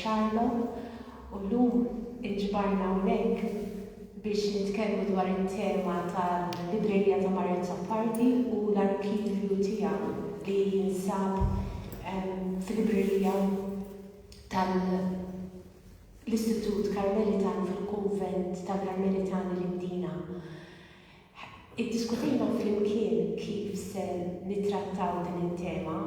Charlotte u llum inġbarna hawnhekk biex nitkellmu dwar it-tema tal-Librerija ta' Mario Zappardi u l-arkivju tiegħu li jinsab fil-Librerija tal-Istitut Karmelitan fil-Kunvent tal-Karmelitani l-Mdina. Iddiskutejna flimkien kif se nittrattaw din it-tema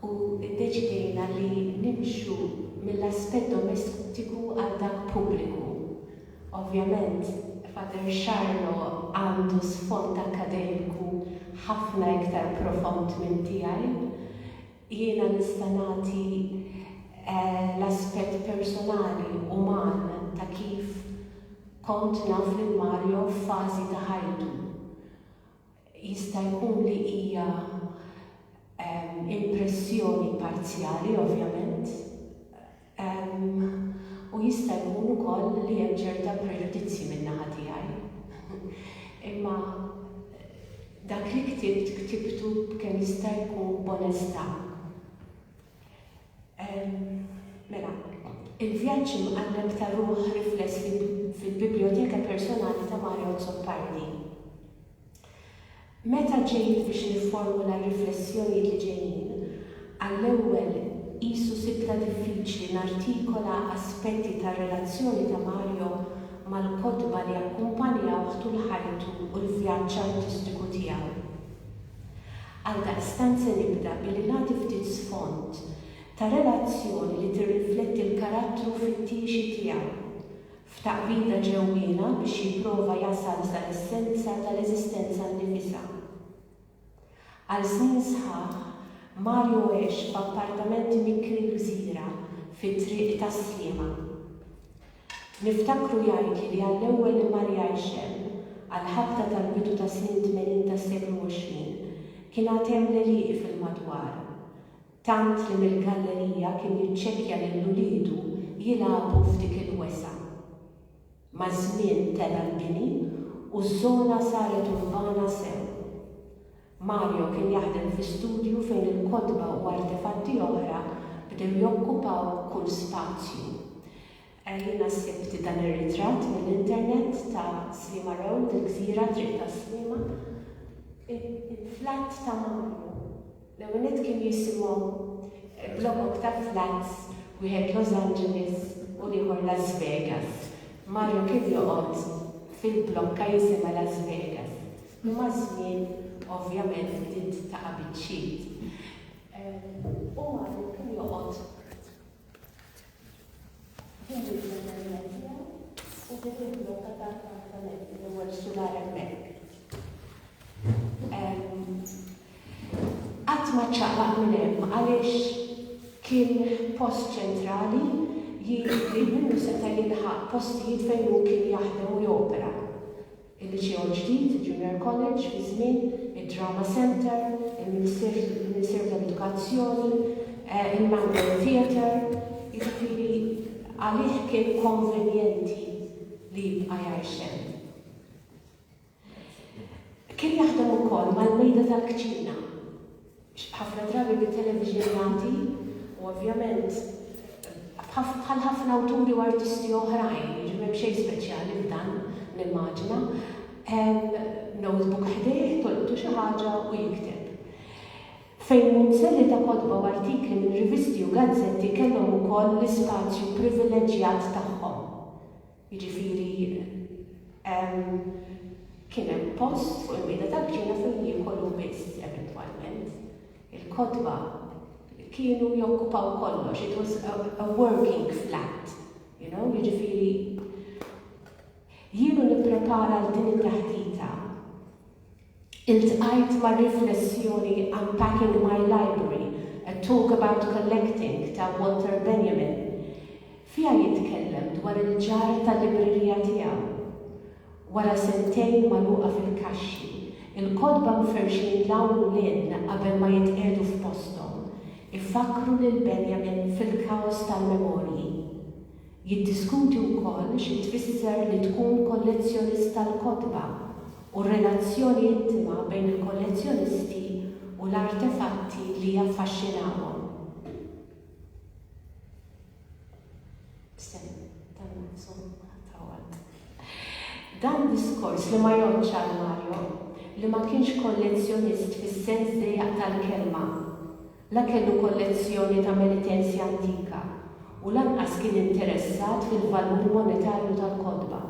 u ddeċidejna li nimxu mill-aspett domestiku għal dak pubbliku. Ovvjament, Father Charlo għandu sfond akademiku ħafna iktar profond minn tiegħi. Jiena nista' nagħti l-aspett personali uman ta' kif kont naf lil Mario f'fażi ta' ħajtu. Jista' jkun li hija impressjoni parzjali, ovvjament, u jista' jkun ukoll li hemm ċerta preġudizzi min-naħa tiegħi. Imma dak li ktibtu kemm jista' jkun b'onestà. Mela, il-vjaġġ imqalleb ta' ruħ rifless fil-biblioteka personali ta' Mario Zappardi. Meta ġejt biex nifformula r-riflessjoni li ġejjin, għall-ewwel qisu sibta diffiċli nartikola aspetti tar-relazzjoni ta' Mario mal-kotba li akkumpanjaw tul ħajtu u l-vjaġġ artistiku tiegħu. Għaldaqstant se nibda billi nagħti ftit sfond ta' relazzjoni li tirrifletti l-karattru fittixi tiegħu f'taqbida ġewwiena biex jipprova jasal sal-essenza tal-eżistenza nnifisha. Għal snin sħaħ, Mario għex f'appartament mikri l-gżira fit-triq ta' Sliema. Niftakru jgħid li għall-ewwel immarja jxem għal-ħabta tal-bidu ta' snin 80 tas-seklu 20 kien għatem l-eliq fil-madwar. Tant li mill-gallerija kien jiċċekkja lil uliedu jilagħbu f'dik il-wesa. Ma' żmien tela l-bini u ż-żona saret urbana sew. Mario kien jaħdem fi studju fejn il-kotba u artefatti oħra bdew jokkupaw kull spazju. Jiena sibti dan ir-ritratt mill-internet ta' Sliema Road, il-gżira triq ta' Sliema. Il-flat ta' Mario. L-ewwel kien jisimhom blokok ta' flats wieħed Los Angeles u ieħor Las Vegas. Mario kien joqgħod fil-blokka jisimha Las Vegas. Imma żmien ovvjament bdiet ta' biċċiet. U Mario kien joqgħod u dik il-blokka ta' appartament l-ewwel sular hemmhekk. Qatt ma ċaqlaq minn hemm għaliex kien post ċentrali li minnu seta' jilħaq postijiet fejn hu kien jaħdem u jopera. Il-Liċew ġdid, Junior College, fi żmien id-Drama Center, il-Ministeru tal-Edukazzjoni, il-Mango Theatre, jiġifieri għalih kien konvenjenti li jibqa' jgħixem. Kien jaħdem ukoll mal-mejda tal-kċina. Ħafna drabi bit-televiġjonati u ovvjament bħal ħafna awturi u artisti oħrajn, jiġri xejn speċjali f'dan nimmaġina, notebook ħdejh, tolqtu xi ħaġa u jikteb. Fejn munzelli ta' kotba u artikli minn rivisti u gazzetti kellhom ukoll l-ispazju privileġġjat tagħhom. Jiġifieri kien hemm post fuq il-mejda tal-kċina fejn jiekollu biss eventwalment. Il-kotba kienu jokkupaw kollox, it was a working flat, jiġifieri jienu nipprepara l din it-taħdita. Iltqajt ma' riflessjoni Unpacking My Library, a talk about collecting ta' Walter Benjamin. Fija jitkellem dwar il-ġar tal-librerija tiegħu. Wara sentejn magħluqa fil-kaxxi, il-kotba mferxin lawn u lin qabel ma jitqiegħdu f'posthom. Ifakru lil Benjamin fil-kaos tal-memorji. Jiddiskuti wkoll xi tfisser li tkun kollezzjonista tal-kotba u relazzjoni intima bejn il-kollezzjonisti u l-artefatti li jaffaxxinawhom. Dan diskors li ma jgħodx għal Mario, li ma kienx kollezzjonist fis-sens dejjaq tal-kelma, la kellu kollezzjoni ta' penitenzja antika u lanqas kien interessat fil-valur monetarju tal-kodba.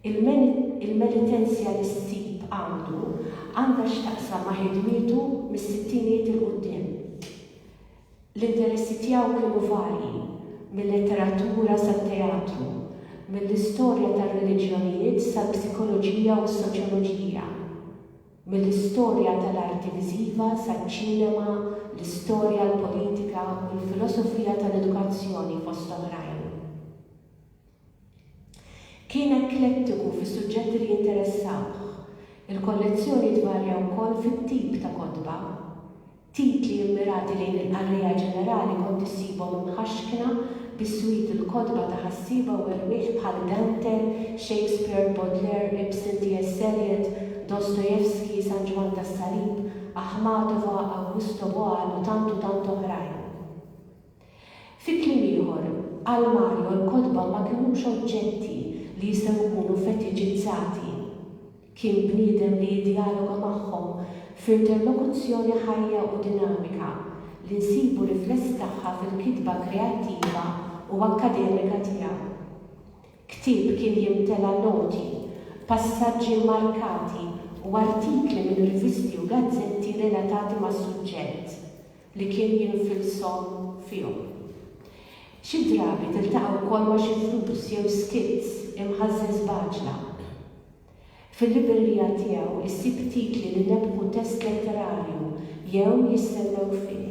Il-penitenzja li ssib għandha x'taqsam ma' ħidmietu mis-sittinijiet il-qudiem. L-interessi tiegħu kienu varji, mill-letteratura sat-teatru, mill-istorja tar-reliġjonijiet sal-psikoloġija u s-soċjoloġija, mill-istorja tal-arti viżiva sal-ċinema, l-istorja l-politika u l-filosofija tal-edukazzjoni fost oħrajn. Kien eklettiku fis-suġġetti li jinteressawh. Il-kollezzjoni tvarja wkoll fit-tip ta' kodba. Titli immirati lejn il-qarrija ġenerali kont issibhom imħaxkna bis-swit il-kodba ta' ħassiba u rwieħ bħal Dante, Shakespeare, Baudelaire, Ibsen, T.S. Eliot, Dostojevski, San Juan tas Salib, Akhmatova, Augusto Boal u tantu oħrajn. Fi kliem ieħor, għal Mario l-kodba ma kinux oġġetti li jistgħu jkunu fetiġizzati. Kien bniedem li jiddialoga magħhom f'interlokuzzjoni ħajja u dinamika li nsibu rifless tagħha fil-kitba kreattiva u akkademika tiegħu. Ktieb kien jimtela noti, passaġġi markati u artikli minn rivisti u gazzetti relatati mas-suġġett li kien jinfilshom fihom. Xi drabi tiltaqgħu wkoll ma' xi flus jew skits imħażżeż baġla. Fil-librerija tiegħu issib titli li nebħu test letterarju jew jistennew fih.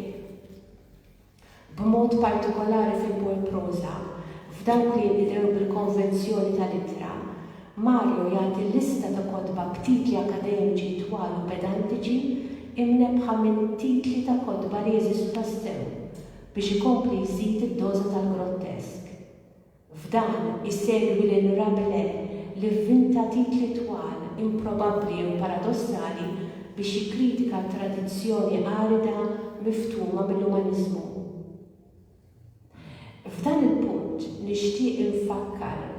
B'mod partikolari fil-prosa, f'dawk li jinbdew bil-konvenzjoni tal-ittra, Mario jagħti lista ta' kodba b'titli akademiċi twal u pedantiċi imnebħa minn titli ta' kodba li jeżistu tassew biex ikompli jżid id-doża tal-grottesk. F'dan isegwi lil Rabelais li vvinta titli twal improbabbli u paradossali biex jikkritika t-tradizzjoni arida miftuma mill-umaniżmu. F'dan il-punt nixtieq infakkar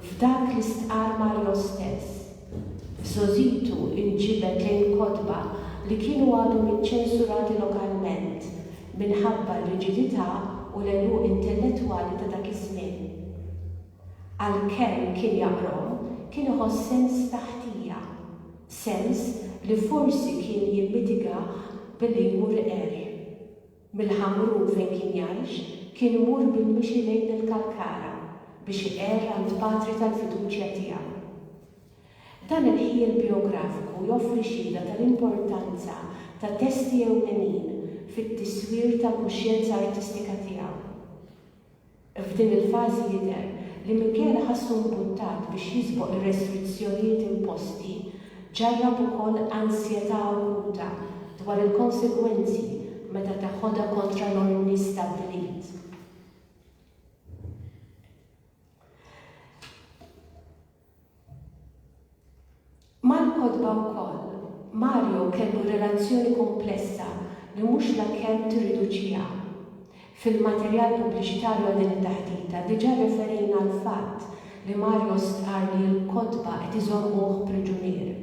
f'dak li stqar Mario stess. F'żożitu inġibet lejn kodba li kienu għadhom iċċensurati lokalment minħabba r-riġidità u l-għeluq intellettwali ta' dak iż-żmien. Għalkemm kien jaqrom, kien iħoss sens taħtija, sens li forsi kien jimmitigah billi jmur Mill-Ħamrun fejn kien jgħix, kien imur bil-mixi lejn il-Kalkara biex iqerr għand patri tal-fiduċja tiegħu. Dan il-ħiel biografiku joffri xhieda tal-importanza ta' testi ewlenin fit-tiswir tal-kuxjenza artistika tiegħu. F'din il-fażi jidher li minkejja ħassu mbuttat biex jisboq ir-restrizzjonijiet imposti, ġarrab ukoll ansjetà akuta dwar il-konsegwenzi meta taħodha kontra l-ordni stabbilit. Mal-kodba wkoll, Mario kellu relazzjoni komplessa li mhux l-kemm tirriduċija. Fil-materjal pubbliċitarju għal din it-taħdita diġà referejna għal fatt li Mario stqar li l-kodba qed iżommuh priġunier.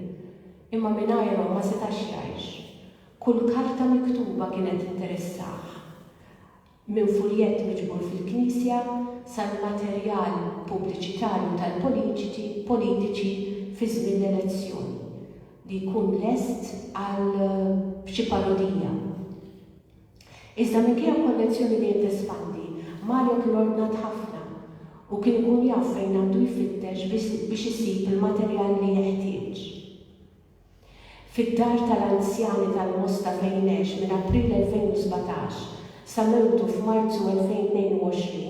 Imma mingħajrhom ma setax jgħix. Kull karta miktuba kienet interessah. Minn fuljett miġbur fil-Knisja sal-materjal pubbliċitarju tal-politiċi fi żmien l-elezzjoni li jkun lest għal xi parodija. Iżda minkejja kollezzjoni li tespandi, Mario kien ordnat ħafna u kien ikun jaf fejn għandu jfittex biex isib il-materjal li jeħtieġ. Fid-dar tal-anzjani tal-Mosta fejn għex minn April 2017 sa mewtu f'Marzu 2022,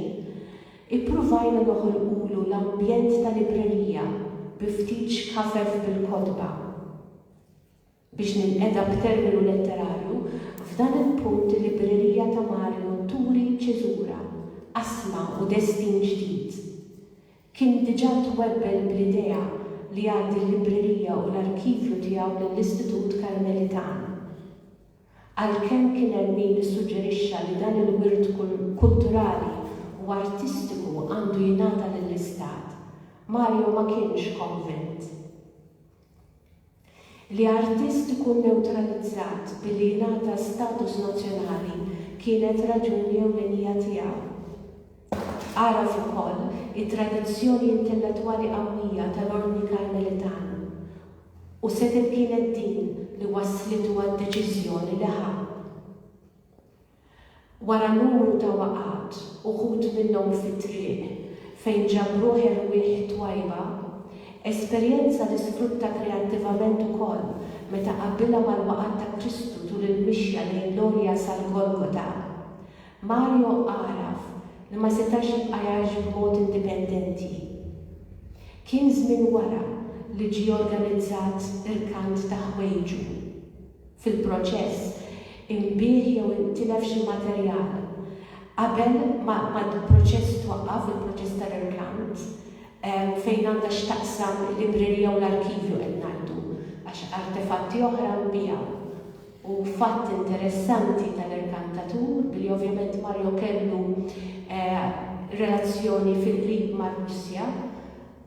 ippruvajna noħolqulu l-ambjent tal-librerija bi ftit xkafef bil-kodba. Biex ninqeda b'terminu letterarju, f'dan il-punt il-librerija ta' Mario turi ċeżura, asma u destin ġdid. Kien diġà twebbel bl-idea li għandi l-librerija u l-arkivju tiegħu lill-Istitut Karmelitan. Għalkemm kien hemm min issuġġerixxa li dan il-wirt kulturali u artistiku għandu jingħata lill-Istat, Mario ma kienx konvint. Li artist ikun neutralizzat billi jingħata status nazzjonali kienet raġuni ewlenija tiegħu. Għaraf ukoll it-tradizzjoni intellettwali qawwija tal-Ordni Karmelitan u setet kienet din li wasslitu għad-deċiżjoni li ħa. Wara numru ta' waqgħat uħud minnhom fit-triq fejn ġabruh irwieħ twajba, esperjenza li sfrutta kreattivament ukoll meta qabbilha mal-waqgħat ta' Kristu tul il-mixja lejn Lorja sal-Golgota. Mario għaraf li ma setax jibqa' jgħix b'mod indipendenti. Kien żmien wara li ġie organizzat il-kant ta' ħwejġu. Fil-proċess imbieħ jew intilef xi materjal. Qabel ma l-proċess twaqqaf il-proċess tal-irkant fejn għandha x'taqsam il-librerija u l-arkivju qed ngħidu għax artefatti oħra nbijaw. U fatt interessanti tal-irkantatur billi ovvjament Mario kellu relazzjoni fil-qrib mar-Russja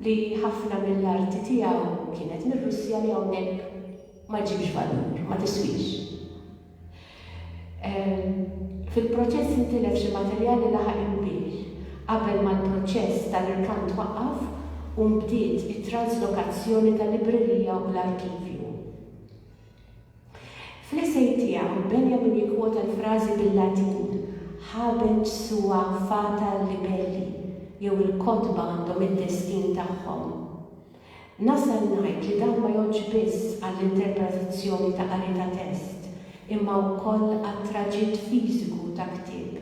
li ħafna mill-arti tiegħu kienet mir-Russja li hawnhekk ma ġibx valur, ma tiswix. Fil-proċess intilef xi materjali laħaq inbih qabel ma l-proċess tal-irkant waqqaf u mbdiet it-translokazzjoni tal-librerija u l-arkivju. Fl-essej tiegħu Benjamin jikkwota l-frażi bil-Latin ħabeġ sua fata libelli jew il-kotba għandhom id-destin tagħhom. Nasal ngħid li dan ma jgħodx biss għall-interpretazzjoni ta' qari ta' test imma wkoll għat-traġitt fiżiku ta' ktieb.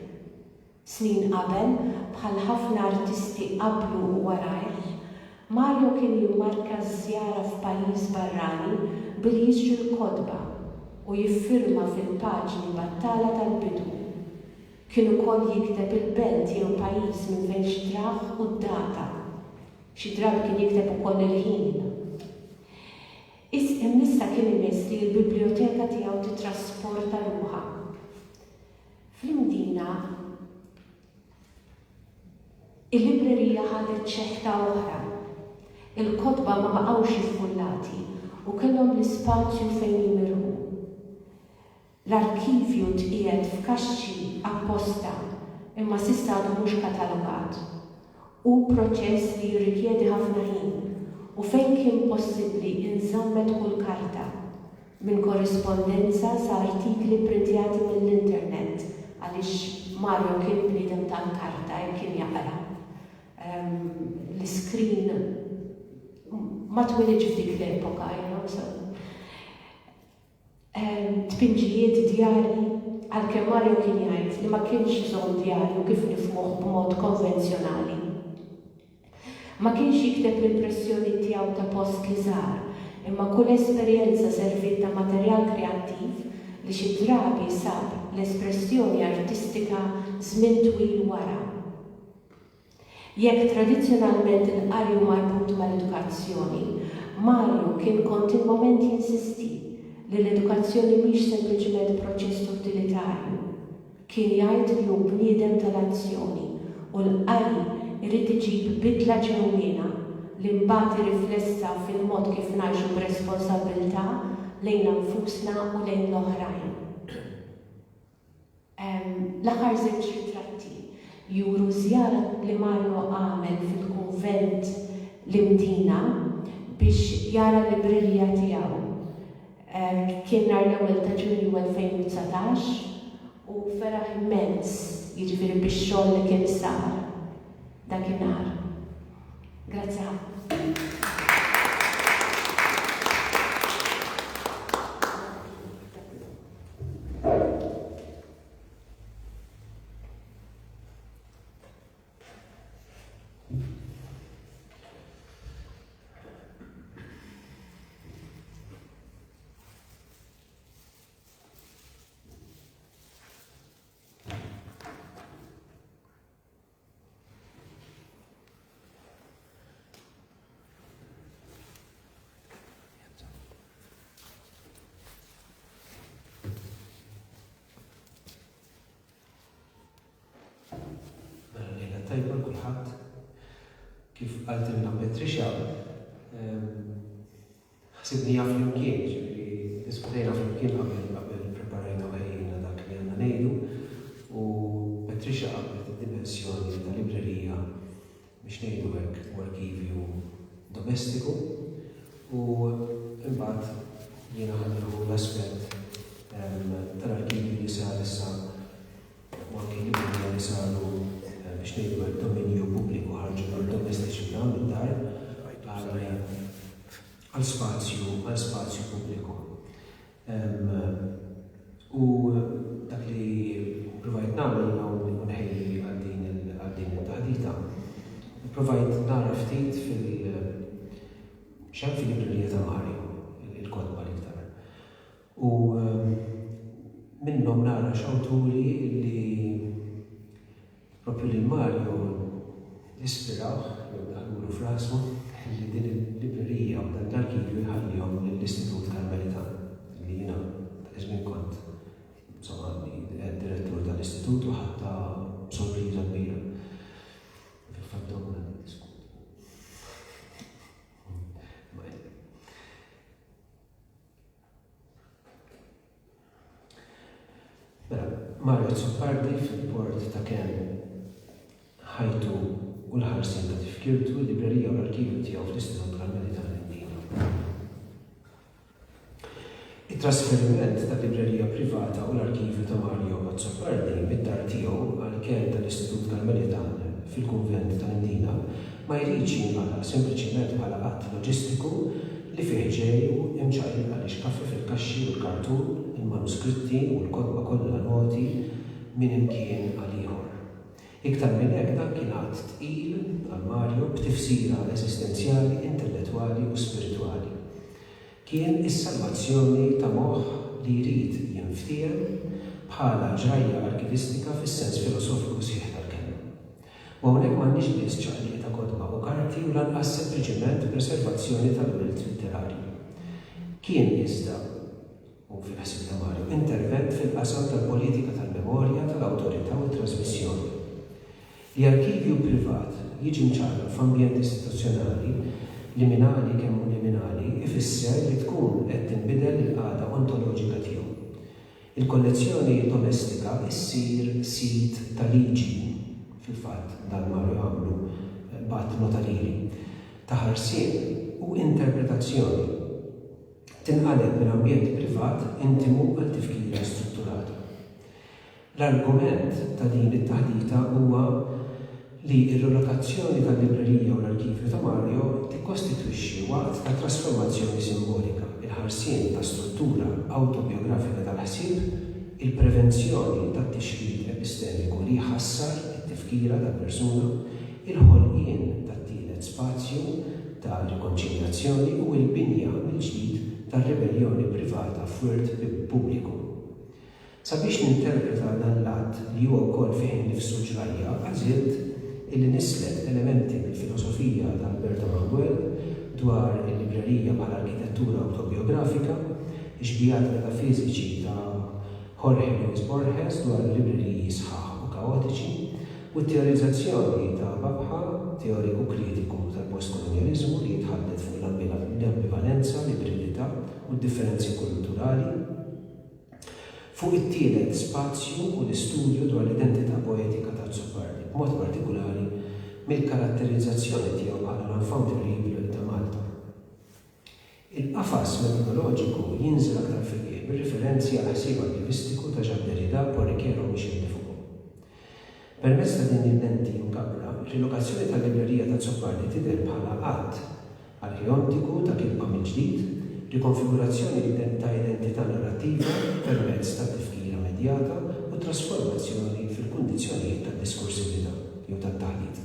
Snin qabel, bħal ħafna artisti qablu u warajh, Mario kien jimmarka żjara f'pajjiż barrani billi jiġri l-kotba u jiffirma fil-paġni battala tal-bidu. Kien ukoll jikteb il-belt jew pajjiż minn fejn xtraħ u d-data. Xi drabi kien jikteb ukoll il-ħin. Issa kien imess li l-biblioteka tiegħu titrasporta ruħha. Fl-imdina, il-librerija ħadet ċeħta oħra. Il-kotba ma baqgħux iffullati u kellhom l-ispazju fejn jimirħu. L-arkivju tqiegħed f'kaxxi apposta imma s'issa għadu mhux katalogat. U proċess li jirrikjedi ħafna ħin u fejn kien possibbli inżammet kull karta minn korrispondenza sa artikli printjati mill-internet għaliex Mario kien bniedem tal-karta kien jaqra. L-iskrin ma twilidx f'dik l-epoka, tpinġijiet djarji għalkemm Mario kien jgħid li ma kienx bżonn djarju kif nifhmuh b'mod konvenzjonali. Ma kienx jikteb l-impressjoni tiegħu ta' post li żar, imma kull esperjenza servit ta' materjal kreattiv li xi drabi sab l-espressjoni artistika żmien twil wara. Jekk tradizzjonalment il-qari marbut mal-edukazzjoni, Mario kien kontinwament jinsisti li l-edukazzjoni mhix sempliċement proċess utilitarju. Kien jgħid li hu bniedem tal-azzjoni u l-qari irid iġib bidla ġewwiena li mbagħad irriflessa fil-mod kif ngħixu b'responsabbiltà lejn anfusna u lejn l-oħrajn. L-aħħar żewġ ritratti juru żjara li Mario għamel fil-kunvent l-Imdina biex jara l-librerija tiegħu. Kien nhar l-ewwel ta' Ġunju 2019 u feraħ immens jiġifieri bix-xogħol li kien sar dakinhar. Grazzi ħafna. tajba kulħadd kif għaltilna Patricia, ħsibnija fl-imkien, ġifiri, diskutejna fl-imkien qabel preparajna għajjina dak li għanna nejdu, u Patricia għabet id-dimensjoni ta' librerija biex nejdu għek u arkivju domestiku, u imbagħad jiena ħadru l-aspett tal-arkivju li sar issa u anke librerija li saru biex nejdu għek dominju pubbliku ħarġu l-domestiċi ta' mid-dar għal-spazju pubbliku. U dak li provajt nagħmel unħejli għal din il-taħdita. Provajt nara ftit fil-librerija ta' Mario, il-kodba l-iktar. U minnhom nara x'awturi li propju li Mario ispiraw, jew daħlulu f'rasmu, li din il-librerija u dan l-arkivju jħallihom lill-Istitut Karmelitan, li jiena ta' żmien kont direttur tal-istitut u ħatta sorpriża kbira. Fil-fatt dokument diskut. Mario Zoppardi fil-port ta' Ken ħajtu u l-ħarsin ta' tifkirtu l-librerija u l-arkivju tiegħu fl-Istitut Karmelitan Indina. Il-trasferiment ta' librerija privata u l-arkivju ta' Mario Zoppardi mid-dar tiegħu għal Ken tal-Istitut Karmelitan fil-Kunvent ta' Indina ma jridx jinqala sempliċiment bħala qatt loġistiku li fih ġej u imċaqlib għaliex kaffi fil-kaxxi u l-kartun, il-manuskritti u l-kodba kollha noti minn imkien għal ieħor. Iktar minn hekk dan kien għadd tqil għal Mario b'tifsira eżistenzjali, intellettwali u spiritwali. Kien is-salvazzjoni ta' moħħ li jrid jinftiem bħala ġrajja arkivistika fis-sens filosofiku sħiħ tal-kelma. U hawnhekk m'għandniex biss ċaqliq ta' kodba u karti u lanqas sempliċement preservazzjoni tal-wilt literarju. Kien iżda u fil-ħsieb ta' Mario intervent fil-qasam tal-politika tal-memorja, tal-awtorità u t-trasmissjoni. Li arkivju privat jiġi mċarraf f'ambjent istituzzjonali liminali kemm liminali ifisser li tkun qed tinbidel il-qagħda ontoloġika tiegħu. Il-kollezzjoni domestika issir sit ta' liġi fil-fatt dan Mario għamlu b'att notarili ta' ħarsien u interpretazzjoni tinqaleb minn ambjent privat intimu għal tifkira strutturata. L-argument ta' din it-taħdita huwa li r-relokazzjoni tal-librerija u l-arkivju ta' Mario tikkostitwixxi waqt ta' trasformazzjoni simbolika, il-ħarsien ta' struttura autobiografika tal-ħsieb, il-prevenzjoni tat-tixrid epistemiku li jħassar it-tifkira tal-persuna, il-ħolqien tat-tielet spazju ta' rikonċiljazzjoni u l-binja mill-ġdid tal-rebellioni privata f'wirt pubbliku. Sabiex ninterpreta dan l-att li huwa wkoll fih nifsu ġrajja għażilt illi nislet elementi mill-filosofija ta' Alberto Manuel dwar il-librerija bħala arkitettura autobiografika, ixbijat metafiżiċi ta' Jorge Luis Borges dwar il-libreriji sħaħ u kaotiċi u t-teorizzazzjoni ta' Babħa, teoriku kritiku tal-postkolonializmu li jitħaddet fuq l-ambivalenza, l-ibridità u d-differenzi kulturali, fuq it-tielet spazju u l-istudju dwar l-identità poetika ta' Zoppardi, b'mod partikolari mill-karatterizzazzjoni tiegħu bħala l-enfant terrible ta' Malta. Il-qafas metodoloġiku jinżel aktar fil-qie bir-referenzi għal ħsieb arkivistiku ta' Jacques Derrida, Paul Ricoeur u Michel de Foucault. Permezz ta' din il-lenti mkabbra, il-rilokazzjoni tal-librerija ta' Zoppardi tidher bħala qatt archeontiku ta' kilba mill-ġdid, rikonfigurazzjoni ta' identità narrattiva permezz ta' tifkira immedjata u trasformazzjoni fil-kundizzjonijiet tad-diskursività jew tat-taħlit.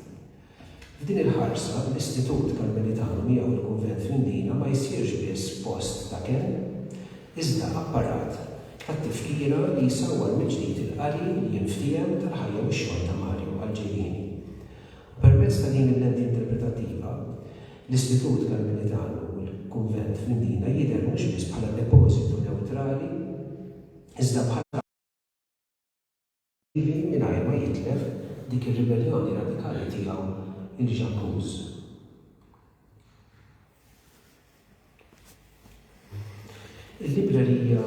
F'din il-ħarsa, l-Istitut Karmelitanu miegħu l-Kunvent fl-Indina ma jsirx biss post ta' Ken, iżda apparat tat-tifkira li jsawwar mill-ġdid il-qari li jinftiem tal-ħajja u x-xogħol ta' Mario għal-ġejjieni. Permezz ta' din il-lenti interpretattiva, l-Istitut Karmelitanu u l-Kunvent fl-Indina jidher mhux biss bħala depożitu neutrali, iżda bħala mingħajr ma jitlef dik ir-ribellioni radikali tiegħu il-ġankuz Il-librerija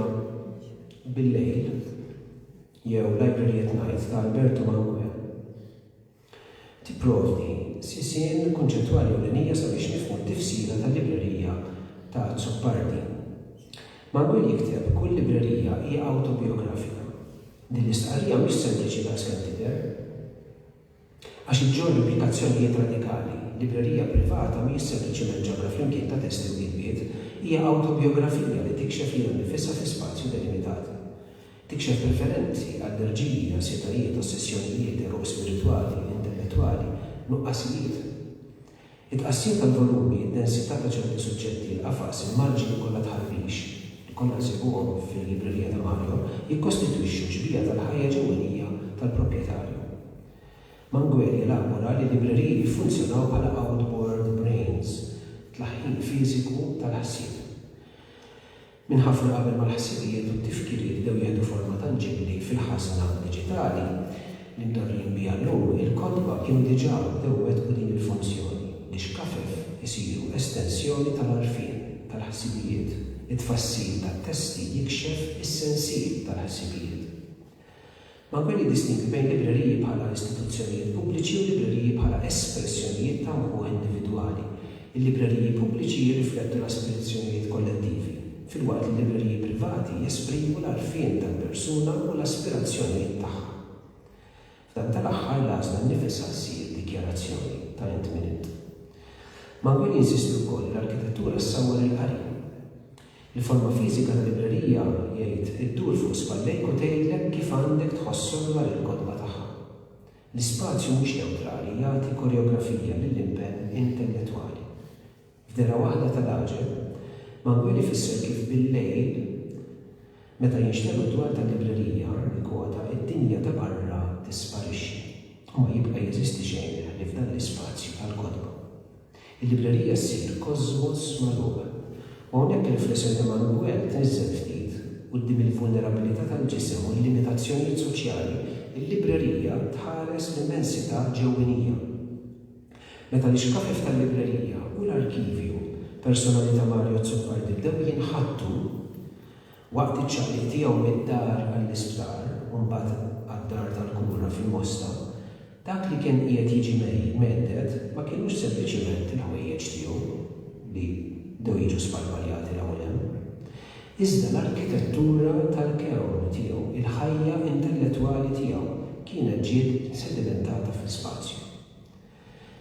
bil-lejl jew Library at Night ta' Alberto Manguel tipprovdi sisien konċettwali ewlenija sabiex nifhmu t-tifsira tal-librerija ta' Zoppardi. Manguel jikteb kull librerija hija autobiografika. Din l-istqarrija mhix sempliċi daqskemm tidher għax iġġor implikazzjonijiet radikali. Librerija privata mhix sempliċiment ġabra flimkien ta' testi u kitbiet, hija autobiografija li tikxef li nifisha fi spazju delimitat. Tikxef preferenzi, allerġiji, ansjetajiet, ossessjonijiet, eroq spirituali, intellettuali, nuqqasijiet. It-qassim tal-volumi, id-densità ta' ċerti suġġetti, il-qafas, il-marġini kollha tħarbix, li kollha nsibuhom fil-librerija ta' Mario, jikkostitwixxu ġbija tal-ħajja ġewwenija tal-proprjetarju. Manguel jelabora li libreriji jiffunzjonaw bħala outboard brains, tlaħħin fiżiku tal-ħsieb. Minn ħafna qabel mal-ħsibijiet u t-tifkiriet dew jieħdu forma tanġibli fil-ħasna diġitali li mdarrin biha llum il-kodba kienu diġà dewwet u din il-funzjoni li xkafef isiru estensjoni tal-għarfien tal-ħsibijiet, it-tfassil tat-testi jikxef is-sensil tal-ħsibijiet. Manguel jiddistingwi bejn libreriji bħala istituzzjonijiet pubbliċi u libreriji bħala espressjonijiet ta' mħuħ individwali. Il-libreriji pubbliċi jirriflettu l-aspirazzjonijiet kollettivi, fil-waqt li libreriji privati jesprimu l-għarfien tal-persuna u l-aspirazzjonijiet tagħha. F'dan tal-aħħar l-għażla nnifisha ssir dikjarazzjoni ta' int min int. Manguel jinsistu wkoll l-arkitettura ssawwar il-qari. Il-forma fiżika tal-librerija jgħid iddur fuq spallejk u tgħidlek kif għandek tħossok dwar il-kodba tagħha. L-ispazju mhux neutrali jagħti koreografija lill-impenn intellettwali. F'dera waħda tal-aġeb, Manguel ifisser kif bil-lejl meta jinxtelu dwar tal-librerija ikkwota id-dinja ta' barra tisparixxi u ma jibqa' jeżisti xejn li f'dan l-ispazju tal-kodba. Il-librerija ssir kosmos magħluq. U hawnhekk il-riflessjoni ta' Manguel tniżżel ftit quddiem il-vulnerabilità tal-ġisem u l-limitazzjonijiet soċjali, il-librerija tħares l-immensità ġewwenija. Meta l-ixkafef tal-librerija u l-arkivju personali ta' Mario Zoppardi bdew jinħattu waqt iċ-ċaqliq tiegħu mid-dar għall-isptar u mbagħad għad-dar tal-kura fil-Mosta, dak li kien qiegħed jiġi meddet ma kienux sempliċiment il-ħwejjeġ tiegħu li dew jiġu spalmaljati l-ewwel hemm. Iżda l-arkitettura tal-kewn tiegħu, il-ħajja intellettwali tiegħu kienet ġiet sedimentata fl-ispazju.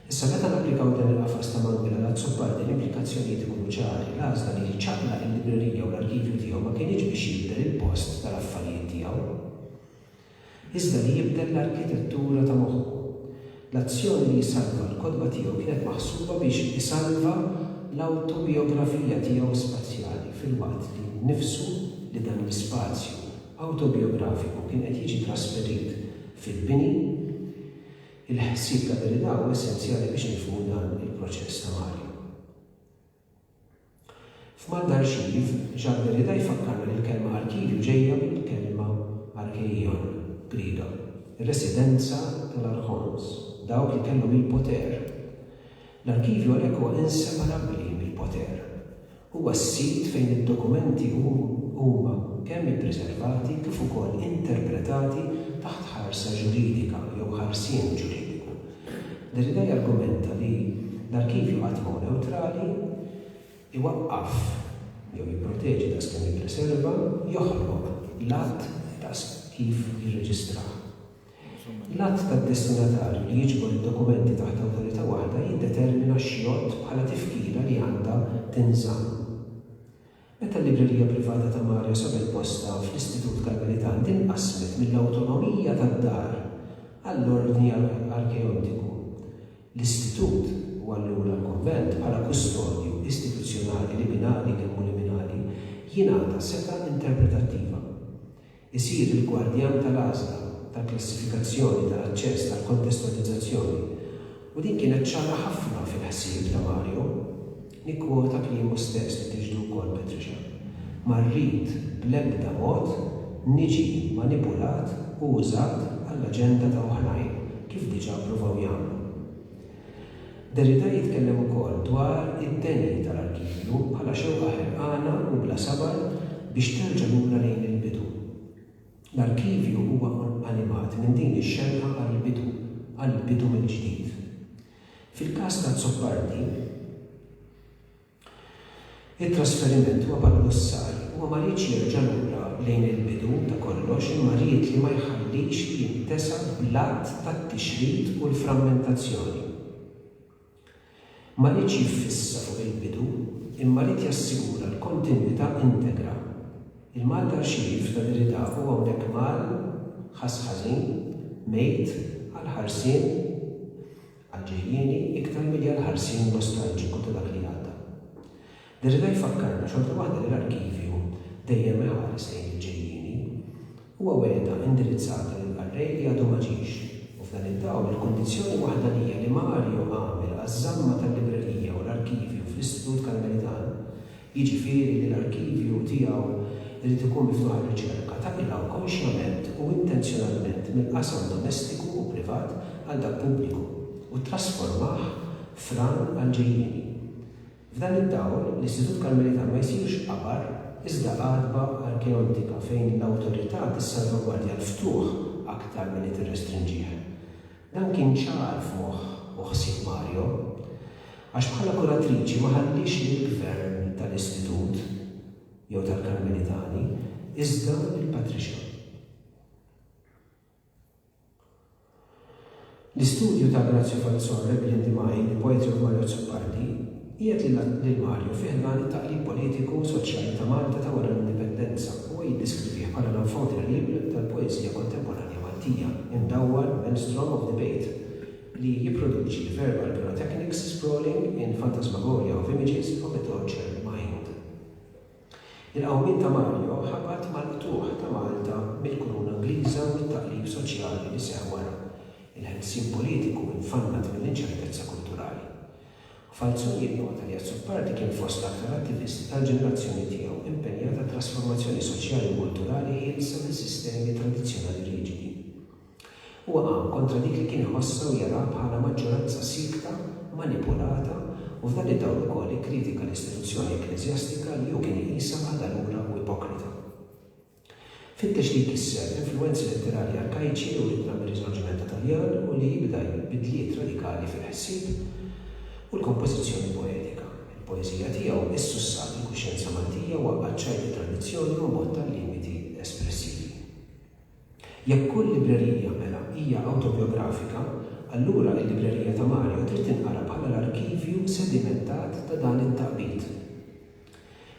Issa meta napplikaw dan il-qafas ta' Manguel għal Zoppardi l-implikazzjonijiet ikunu ċari, l-għażla li ċaqla l-librerija u l-arkivju tiegħu ma kienx biex jibdel il-post tal-affarijiet tiegħu. Iżda li jibdel l-arkitettura ta' moħħu. L-azzjoni li jsalva l-kodba tiegħu kienet maħsuba biex isalva l-autobiografija tiegħu spazjali fil-waqt li nnifsu li dan l-ispazju autobiografiku kien qed jiġi trasferit fil-bini, il-ħsieb ta' Derrida huwa essenzjali biex nifhmu dan il-proċess ta' Mario. F'Malta Arxiv, Jacques Derrida jfakkarna li l-kelma arkivju ġejja mill-kelma arkeion Griega, ir-residenza tal-arħons, dawk li kellhom il-poter. L-arkivju għalhekk huwa inseparabbli mill-poter. Huwa s-sit fejn id-dokumenti huma kemm ippreservati kif ukoll interpretati taħt ħarsa ġuridika jew ħarsien ġuridiku. Derrida jargumenta li l-arkivju qatt ma hu neutrali iwaqqaf jew jipproteġi ta' skemm jippreserva joħloq l-att ta' kif jirreġistraħ. L-att tad-destinatarju li jiġbor id-dokumenti taħt awtorità waħda jiddetermina x-xjott bħala tifkira li għandha tinżamm. Meta l-librerija privata ta' Mario sabel posta fl-Istitut Karmelitan tinqasmet mill-awtonomija tad-dar għall-ordni arkeontiku. L-Istitut u allura l-Konvent bħala kustodju istituzzjonali liminali kemm liminali jingħata seta' interpretattiva. Isir il-gwardjan tal-għażla, tal-klassifikazzjoni, tal-aċċess, tal-kontestualizzazzjoni. U din kienet ċara ħafna fil-ħsieb ta' Mario. Nikkwota kliemu stess li tiġdu wkoll Petriċa. Ma rrid bl-ebda mod niġi manipulat u użat għall-aġenda ta' oħrajn kif diġà ppruvaw jagħmlu. Derrida jitkellem ukoll dwar id-deni tal-arkivju bħala xewqa ħerqana u bla sabar biex terġa' lura lejn il-bidu. L-arkivju huwa animat minn din ix-xelqa għall-bidu mill-ġdid. Fil-każ ta' Zoppardi, it-trasferiment huwa paradossali, huwa ma rridx jerġa' lura lejn il-bidu ta' kollox imma rrid li ma jħallix jintesa' blat tat-tixrid u l-frammentazzjoni. Ma rridx jiffissa fuq il-bidu imma rrid jassigura l-kontinwità integra. Il-Mal tal-Xrif ta' Derrida huwa hawnhekk mal ħasħażin, mejt, għal-ħarsien, għal-ġejjieni, iktar milli għal-ħarsien nostalġiku ta' dak li għadda. Derrida jfakkarna xorta waħda li l-arkivju dejjem iħares lejn il-ġejjieni huwa wegħda indirizzata lill-qarrej li għadu ma ġiex. U f'dan id-dawl il-kundizzjoni waħdanija li Mario għamel għaż-żamma tal-librerija u l-arkivju fl-Istitut Karmelitan, jiġifieri li l-arkivju tiegħu irid ikun miftuħ għar-riċerka taqilgħu konxjament u intenzjonalment mill-qasam domestiku u privat għal dak pubbliku u trasformah fran għal-ġejjieni. F'dan id-dawl l-Istitut Karmelitan ma jsirx qabar iżda qadba arkeontika fejn l-awtorità tissalvagwardja l-ftuħ aktar milli tirrestrinġih. Dan kien ċar f'moħħ u ħsieb Mario għax bħala kuratriċi ma ħallix lill-gvern tal-istitut jew tal-Karmelitani iżda il-Patriċja. L-istudju ta' Grazio Falzon Rebellion the Mind, The Poetry of Mario Zoppardi, qiegħed lil Mario fih dan it-taqlib politiku u soċjali ta' Malta ta' wara l-indipendenza u jiddiskrivih bħala l-enfant terrible tal-poeżija kontemporanja Maltija imdawwar Maelstrom of Debate li jipproduċi verbal pyrotechnics sprawling in phantasmagoria of images of a tortured mind. Il-qawmin ta' Mario ħabat mal-tuħ ta' Malta mill-Kuruna Ingliża u t-taqlib soċjali li seħ wara. Il-ħelsien politiku infannat mill-inċertezza kulturali. Falzon jinnota li Zoppardi kien fost l-aktar attivisti tal-ġenerazzjoni tiegħu impenjata trasformazzjoni soċjali u kulturali ħielsa minn sistemi tradizzjonali riġidi. Huwa qam kontra dik li kien iħossa u jara bħala maġġoranza sikta, manipulata u f'dan id-dawl ukoll ikkritika l-istituzzjoni ekklesjastika li hu kien iqisha għadalura u ipokrita. Fittex li jkisser influenzi letterali arkaiċi u ritna mir-riżorġiment Taljan u li jibda bidliet radikali fil-ħsieb u l-kompożizzjoni poetika. Il-poeżija tiegħu issussat il-kuxjenza Maltija u għaċċajt il-tradizzjoni u mod tal-limiti espressivi. Jekk kull librerija mela hija autobiografika, allura l-librerija ta' Mario trid tinqara bħala l-arkivju sedimentat ta' dan it-taqbit.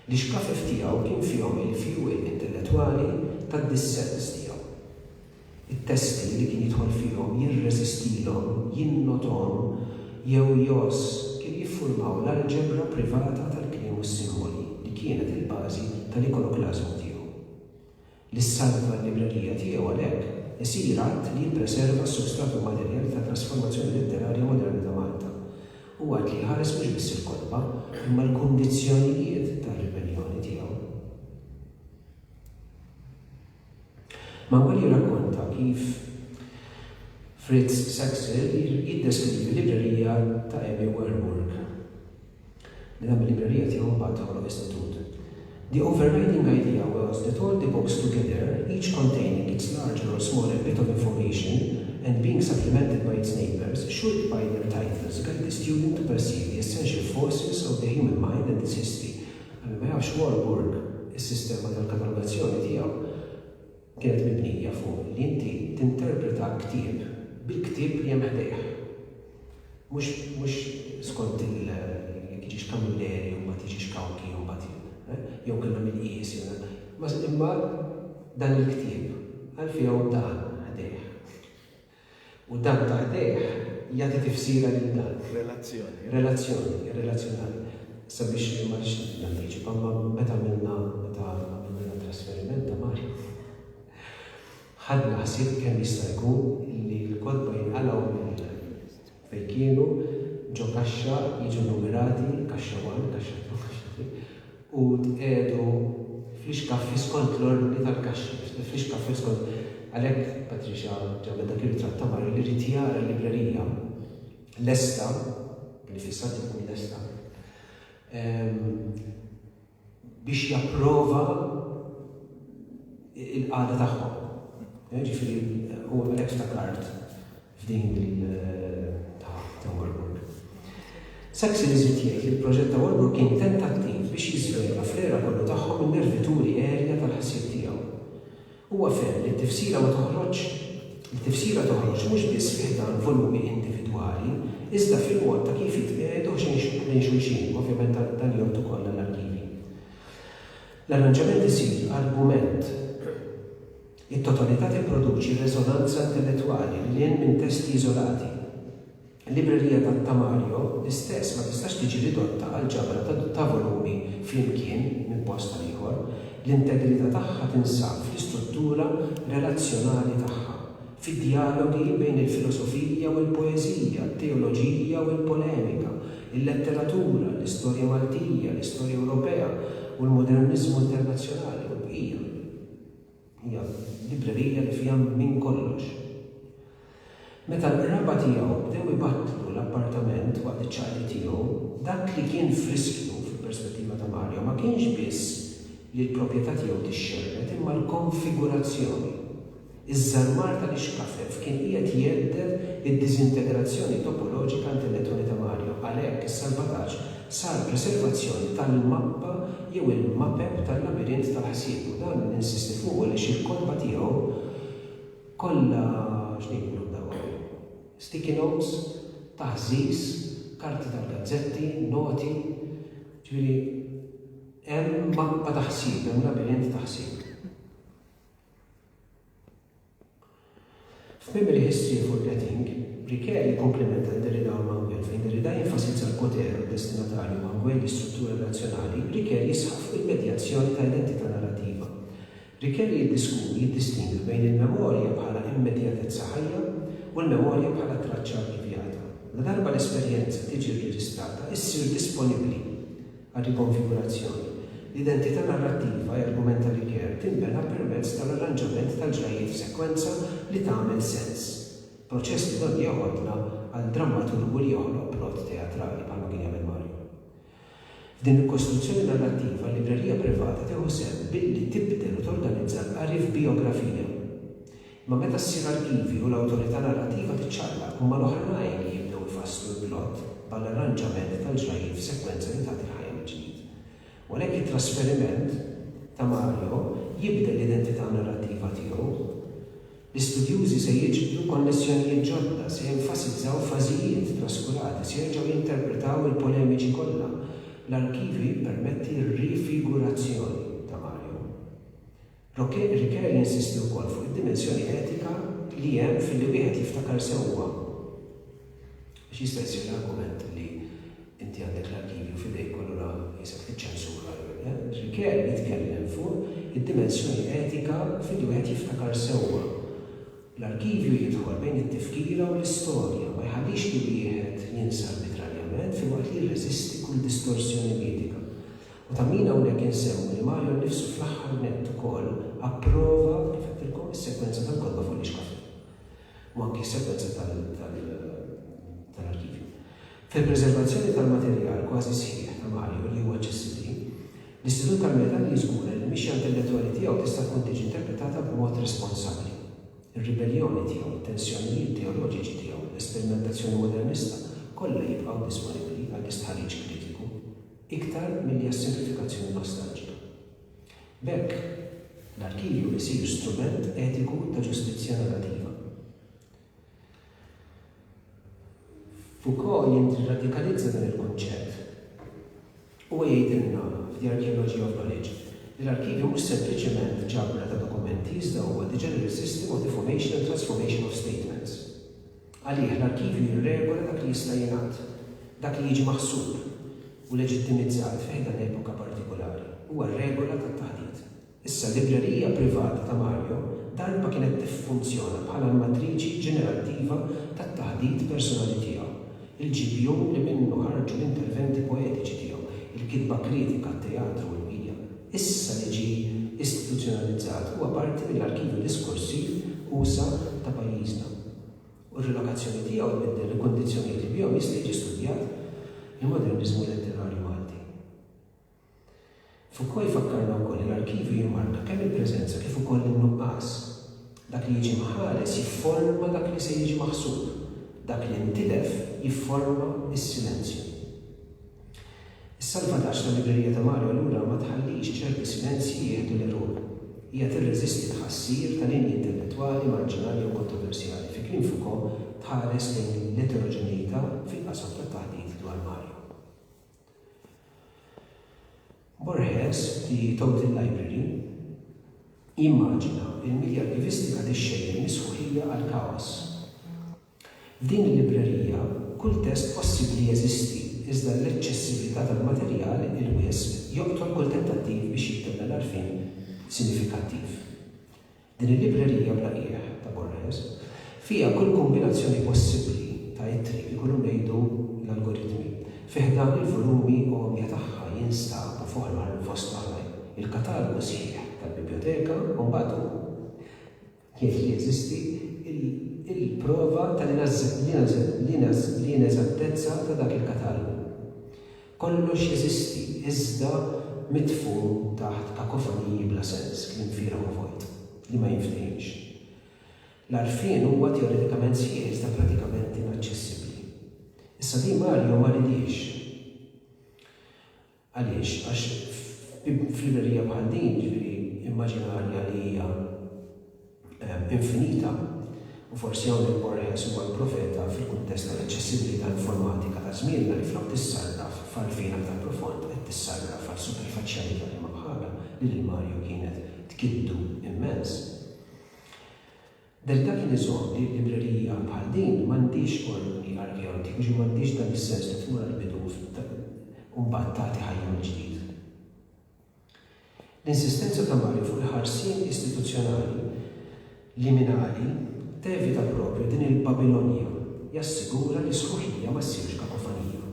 L-ixkafef tiegħu kien fihom il-fjuwil intellettwali tad-dissens tiegħu. it-testi li kien jidħol fihom jirreżistilhom, jinnothom jew jos kien jiffurmaw l-alġebra privata tal-kliem u s-simboli li kienet il-bażi tal-ikonoklażmu tiegħu. L-issalva l-librerija tiegħu għalhekk isir att li jippreserva s-substratu materjali ta' trasformazzjoni letterarja moderna ta' Malta. U għad li ħares mhux biss il-kodba imma l-kundizzjonijiet tar-ribelljoni tiegħu. Manuel jirrakkonta kif Fritz Saxel jiddeskrivi l-librerija ta' Emmy Werburg. Li dam il-librerija tiegħu mbagħad ħolo istitut. The overriding idea was that all the books together, each containing its larger or smaller bit of information and being supplemented by its neighbors, should by their titles guide the student to perceive the essential forces of the human mind and its history. Ma jafx Warburg, is-sistema tal-katalogazzjoni tiegħu kienet mibnija fuq li inti tinterpreta ktieb bil-ktieb li hemm ħdejh. Mhux skont jiġix kamilleri u ma tiġix kawki u mbagħad jew kellha mill-qies imma dan il-ktieb għalfejn dan ħdejh. U dan ta' ħdejh jagħti tifsira lil dan. Relazzjonali. Sabiex li ma rridx nantiċipa ma meta għamilna trasferiment ta' Mario. Ħadna ħsieb kemm jista' jkun li l-kodba jinqalgħu minn fejn kienu ġo kaxxa jiġu numerati kaxxa 1, kaxxa 2, kaxxa 3 u tqiegħdu fl-ixkaffi skont l-ordni tal-kaxxi, fl-ixkaffi skont għalhekk Patricia ġabet dak il-ritratt ta' Mario li rid jara l-librerija lesta li fissat ikun lesta biex japprova il-qada tagħhom. Ġifieri huwa għalhekk ftakart f'din ta' Warburg. Saksi li żied il-proġett ta' Warburg kien tentattiv biex jiżvela fl-era kollu tagħhom in-nervituri erja tal-ħsieb tiegħu. Huwa ferm li t-tifsira ma toħroġ, il-tifsira toħroġ mhux biss fih dan volumi individwali, iżda fil-mod ta' kif jitqiegħdu lejn xulxin, ovvjament dan jgħod ukoll l-arkivi. L-arranġament isir argument. Il-totalità tipproduċi reżonanza intellettwali li hija minn testi iżolati. Il-librerija ta' Mario l-istess ma tistax tiġi ridotta għal ġabra ta' volumi flimkien minn post tal ieħor, l-integrità tagħha tinsab fl-istruttura relazzjonali tagħha, fid-dialogi bejn il-filosofija u l-poeżija, it-teoloġija u l-polemika, il-letteratura, l-istorja Maltija, l-istorja Ewropea u l-modernizmu internazzjonali u l-bqija. Hija librerija li fiha minn kollox. Meta l-raba tiegħu bdew ibattlu l-appartament waqt iċ-ċaqli tiegħu, dak li kien friskju fil-perspettiva ta' Mario ma kienx biss li l-proprjetà tiegħu tixxerret imma l-konfigurazzjoni. Iż-żarmar tal-ixkafef kien qiegħed jedder id-diżintegrazzjoni topoloġika intellettwali ta' Mario. Għalhekk is-salvataġġ sar preservazzjoni tal-mappa jew il-mapep tal-labirint tal-ħsieb. U dan insisti fuq għaliex il-kolba tiegħu kollha x'nejlu sticky notes, taħżis, karti tal-gazzetti, noti, ġifieri hemm mappa ta' ħsieb, hemm labirint ta' ħsieb. F'Memory History of Forgetting, Riquet jikkomplementa Derrida u Manuel fejn Derrida jenfasizza l-poter u destinatarju Manuel l-istruttura relazzjonali, Riquet jisħaf il-medjazzjoni ta' identità narrativa. Riquet jiddistingwi bejn il-memorja bħala immedjatezza ħajja u l-memorja bħala traċċa archivjata. La darba l-esperjenza tiġi rreġistrata issir disponibbli għal-rikonfigurazzjoni. L-identità narrattiva e argumenta Riquet tinbena permezz tal-arranġament tal-ġrajiet f'sekwenza li tagħmel sens. Proċess li dan joħodna għal drammaturgu li joħloq plot teatrali bħalma kien jagħmel Mario. F'din il-kostruzzjoni narrattiva l-librerija privata tieħu sehem billi tibdel u torganizza l-qari f'biografija. Ma meta ssir arkivi u l-awtorità narrativa tiċċallaq huma l-oħrajn li jibdew ifasslu l-plot bħall-arranġament tal-ġrajiet f'sekwenza li tagħti ħajja mill-ġdid. U għalhekk it-trasferiment ta' Mario jibdel l-identità narrattiva tiegħu. L-istudjużi se jiġbdu konnessjonijiet ġodda, se jenfasizzaw fażijiet traskurati, se jerġgħu jinterpretaw il-polemiċi kollha. L-arkivi permetti r-rifigurazzjoni ta' Mario. Riquet jinsisti wkoll fuq id-dimensjoni etika li hemm fil-li wieħed jiftakar sewwa. Biex jista' jsir l-argument li inti għandek l-arkivi u fidejk allura jisek tiċċensura. Riquet jitkellem fuq id-dimensjoni etika fil-li wieħed jiftakar sewwa. L-arkivju jidħol bejn it-tifkira u l-istorja, ma jħallix li wieħed jinsa arbitrarjament fi waqt li jirreżisti kull distorsjoni mitika. U ta' min hawnhekk insemmu li Mario nnifsu fl-aħħar nett ukoll approva kif qedtilkom is-sekwenza tal-kodba fuq l-ixkafel. U anke s-sekwenza tal-arkivju. Fil-preservazzjoni tal-materjal kważi sħiħ ta' Mario li huwa aċċessibbli, l-Istitut tal-Medalli jiżgura li l-mixja intellettwali tiegħu tista' tkun tiġi interpretata b'mod responsabbli. Ir-ribellioni tiegħu, it-tensjonijiet teoloġiċi tiegħu, l-esperimentazzjoni modernista kollha jibqgħu disponibbli għall-istħarriġ kritiku iktar milli għas-simplifikazzjoni nostalġika. B'hekk l-arkivju jsir strument etiku ta' ġustizzja narrativa. Foucault jinradikalizza dan il-konċett u jgħidilna f'The Archaeology of Knowledge li l-arkivju mhux sempliċement ġabra ta' dokumenti iżda huwa degenerate system of the formation and transformation of statements. Għalih l-arkivju jirregola dak li jista' jingħad, dak li jiġi maħsub u leġittimizzat f'ħejdan epoka partikolari. Huwa r-regola tat-taħdid. Issa l-librerija privata ta' Mario darba kienet tiffunzjona bħala l-matriċi ġenerattiva tat-taħdid personali tiegħu. Il-GPU li minnu ħarġu l-interventi poetiċi tiegħu, il-kitba kritika, t-teatru u l-medja. Issa li ġie istituzzjonalizzat huwa parti mill-arkivju diskorsiv usa ta' pajjiżna. U r-relokazzjoni tiegħu tbiddel il-kondizzjonijiet li bihom jista' jiġi studjat il-modernizmu letterarju Malti. Foucault jfakkarna wkoll l-arkivju jimmarka kemm il-preżenza kif ukoll in-nuqqas. Dak li jiġi maħares jifforma dak li se jiġi maħsub. Dak li ntilef jifforma is-silenzju. Is-salvataġġ tal-librerija ta' Mario allura ma tħallix ċerti silenzji jieħdu l-erur. Hija tirreżisti tħassir ta' linji intellettwali, marġinali u kontroversjali. Fi kliem Foucault tħares lejn l-eteroġeneità fil-qasam tat-taħdid dwar Mario. Borges li Total Library jimmaġina il-medja arkivistika tixxejjer misħuħija għal-kaos. F'din il-librerija kull test possibbli jeżisti, iżda l-eċċessività tal-materjal il-wisq joqtol kull tentattiv biex jikteb l-arfin sinifikattiv. Din il-librerija bla-qiegħ ta' Borges fija kull kombinazzjoni possibbli ta' ittri li kullu ngħidu l-algoritmi. Fiħdan il-volumi għomja tagħha jinstab fuq il-fost oħrajn il-katalogu sħiħ tal-biblioteka u mbagħad kif li jeżisti il-prova tal-ineżattezza ta' dak il-katalogu. Kollox jeżisti iżda mitfun taħt kakofoniji bla sens, kliem fira u vojt, li ma jinftehimx. L-arfien huwa teoretikament sħiħ iżda pratikament inaċċessibbli. Issa di Mario ma ridix. Għaliex, għax fil-librerija bħal din ġifieri immaġinarja li hija infinita u forsi hawn Borges huwa l-profeta fil-kuntest tal-aċċessibilità informatika ta' żmienna li flok tissarraf f'għarfien aktar profond qed tissarraf għal superfaċjalità li ma bħala li lil Mario kienet tkiddu immens. Derda kien iżomm li l-librerija bħal din m'għandix ordni arkeologiku ġi m'għandix dan is-sens li tmur għall-bidu u mbagħad tagħti ħajja mill-ġdid. L-insistenza ta' Mario fuq il-ħarsien istituzzjonali liminali tevita propju din il-Babilonja jassigura li sħuħija ma ssirx kakofonija.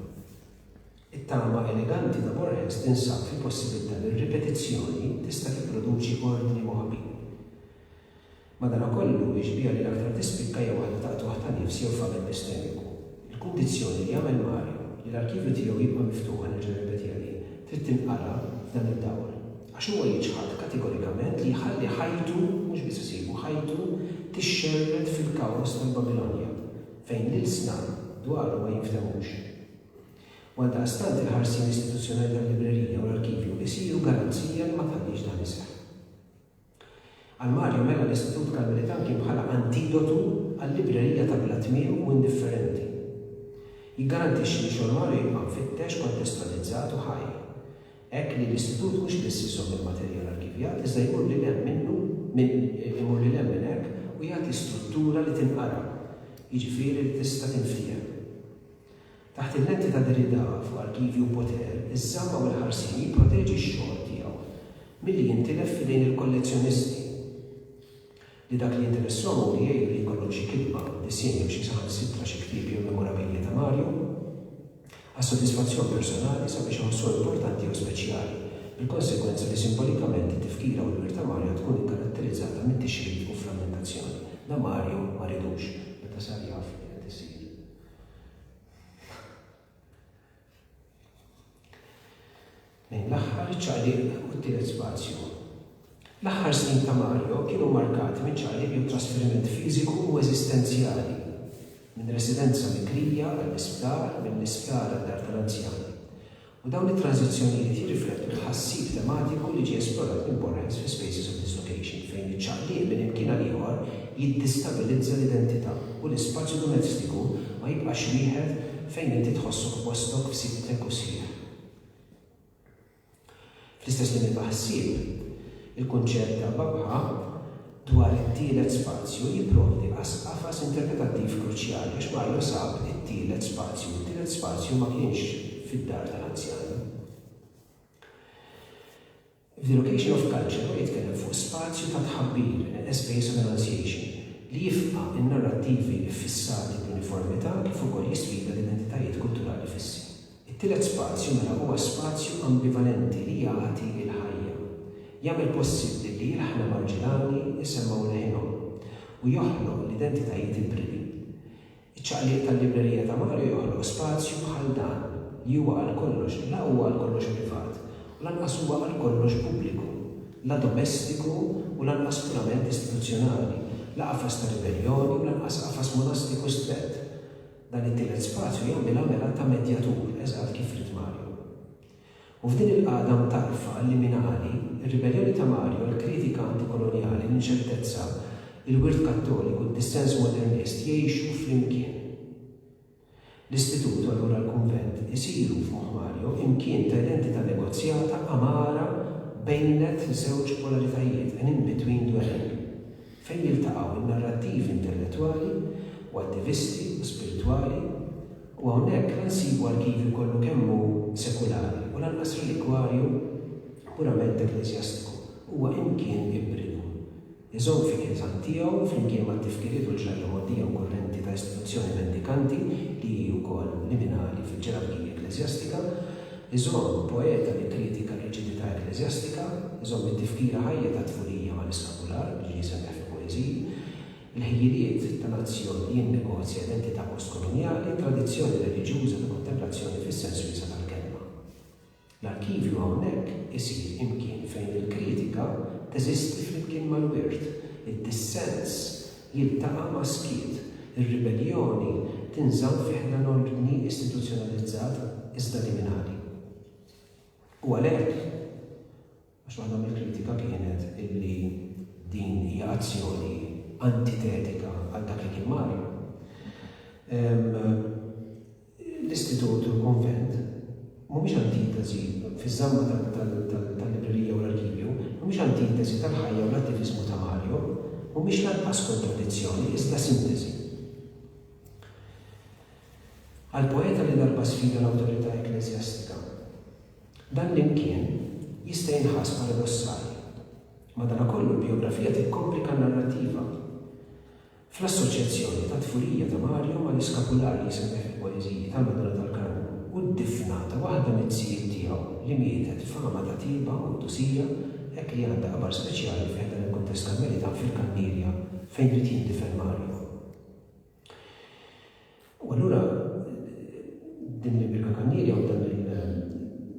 It-tama eleganti ta' Borges tinsab fil-possibilità li r-ripetizzjoni tista' tipproduċi ordni moħbin. Madankollu jiġbija li l-aktar tispikka jew waħda ta' tuħta nifsi jew fabel epistemiku. Il-kundizzjoni li jagħmel Mario li l-arkivju tiegħu jibqa' miftuħ nerġa' nirrepetiha li trid tinqara f'dan id-dawl. Għax huwa jiġħad kategorikament li jħalli ħajtu mhux biss isibu ħajtu tixxerred fil-kaos tal-Babilonja fejn l-isnan dwaru ma jinftehmux. Għaldaqstant il-ħarsien istituzzjonali tal-librerija u l-arkivju isiru garanzija li ma tħallix dan iseħħ. Għal Mario mela l-Istitut Karmelitan kien bħala antidotu għall-librerija ta' blatmiem u indifferenti. Jiggarantixxi li xogħol Mario jibqa' mfittex, kontestualizzat u ħaj. Hekk li l-Istitut mhux biss isom il-materjal arkivjat, iżda jmur lil hemm minn hekk u jagħti struttura li tinqara, jiġifieri li tista' tinftiehem. Taħt il-netti ta' Derrida fuq arkivju poter, iż-żamma u l-ħarsien jipproteġi x-xogħol tiegħu milli jintilef f'idejn il-kollezzjonisti. Li dak li jinteressahom li jgħidu li jkollhom xi kitba disien jew xi saħansitra xi ktieb jew memorabilia ta' Mario għas-sodisfazzjon personali sabiex iħossu importanti u speċjali, bil-konsegwenza li simbolikament it-tifkira u l-wirt ta' Mario tkun ikkaratterizzata mit-tixrid u frammentazzjoni. Da Mario ma ridux meta sar jaf li qed isir. Lejn l-aħħar iċ-ċaqliq u t-tielet spazju. L-aħħar snin ta' Mario kienu markati minn ċaqliq jew trasferiment fiżiku u eżistenzjali minn residenza mikrija għall-isptar, mill-isptar għad-dar tal-anzjani. U dawn it-tranzizzjonijiet jirriflettu l-ħassib tematiku li ġie esplorat minn Borges fi Spaces of Dislocation fejn iċ-ċaqliq minn imkien għal ieħor jiddistabilizza l-identità u l-ispazju domestiku ma jibqax wieħed fejn inti tħossok postok f'sittek u sieħ. Fl-istess limit ta' ħsieb, il-kunċett ta' Babħa dwar it-tielet spazju jipprovdi qafas interpretattiv kruċjali għax Mario sab it-tielet spazju. Il-tielet spazju ma kienx fid-dar tal-anzjani. The Location of Culture jitkellem fuq spazju ta' tħabbir, a space of enunciation, li jifqa' in-narrattivi fissati b'uniformità kif ukoll jisfida l-identitajiet kulturali fissi. It-tielet spazju mela huwa spazju ambivalenti li jagħti il-ħajja. Jagħmel possibbli li l-ħna marġinali jisemmaw leħinhom u joħloq l-identitajiet ibridi. Iċ-ċaqliq tal-librerija ta' Mario joħloq spazju bħal dan li huwa għal kollox la huwa għal kollox privat u lanqas huwa għal kollox pubbliku, la domestiku u lanqas purament istituzzjonali, la qafas ta' ribellioni u lanqas qafas monastiku strett. Dan it-tielet spazju jagħmilha mela ta' medjatur, eżatt kif rid Mario. U f'din il-qagħda mtarfa liminali, ir-ribellioni ta' Mario, l-kritika antikoloniali, l-inċertezza, il-wirt kattoliku, d-dissens modernist jgħixu flimkien. L-istitut allura l-kunvent isiru f'moħħ Mario imkien ta' identità negozjata amara bejnet żewġ polaritajiet, an in-between dwelling, fejn jiltaqgħu in-narrattivi intellettwali u attivisti u spiritwali u hawnhekk nsibu arkivju kollu kemmu sekulari u lanqas relikwarju purament ekklesjastiku huwa imkien ibridu. Iżomm fikir tiegħu flimkien mat-tifkiriet u l-ġrajja moddija u korrenti ta' istituzzjoni mendikanti li hi wkoll liminali fil-ġerarkija ekklesjastika, iżomm poeta li kritika r-riġidità ekklesjastika, iżomm it-tifkira ħajja ta' tfulija mal-iskapular biex jisemmeħ fil-poeżiji, il-ħijiriet ta' nazzjon li jinnegozja identità postkoloniali, tradizzjoni reliġjuża ta' kontemplazzjoni fis-sens wiesa tal-kelma. L-arkivju hawnhekk isir imkien fejn il-kritika teżisti flimkien mal-wirt, id-dissens jiltaqa' ma' skiet, ir-ribellioni tinżamm fi ħdan ordni istituzzjonalizzat iżda liminali. U għalhekk, għax waħda mill-kritika kienet illi din hija azzjoni antitetika għal dak li kien Mario. L-istitut u l-konvent mhumiex antitesi fiż-żamma tal-librerija u l-arkivju, mhumiex antitesi tal-ħajja u l-attivizmu ta' Mario, mhumiex lanqas kontradizzjoni, iżda sintesi. Għal-poeta li darba sfida l-awtorità ekklesjastika, dan l-imkien jista' jinħass paradossali. Madankollu l-biografija tikkomplika n-narrattiva. Fl-assoċjazzjoni ta' tfulija ta' Mario ma' l-iskapulari jisemmeħ il-poeżiji tal-Madonna tal-Karmu u d-difnata waħda mid-żjien tiegħu li mietet fama ta' tiba u tusija hekk li għandha qabar speċjali f'dan il-kuntest karmelitan fil-Kannirja fejn rid jindifen Mario. U allura din l-Birka Kannirja u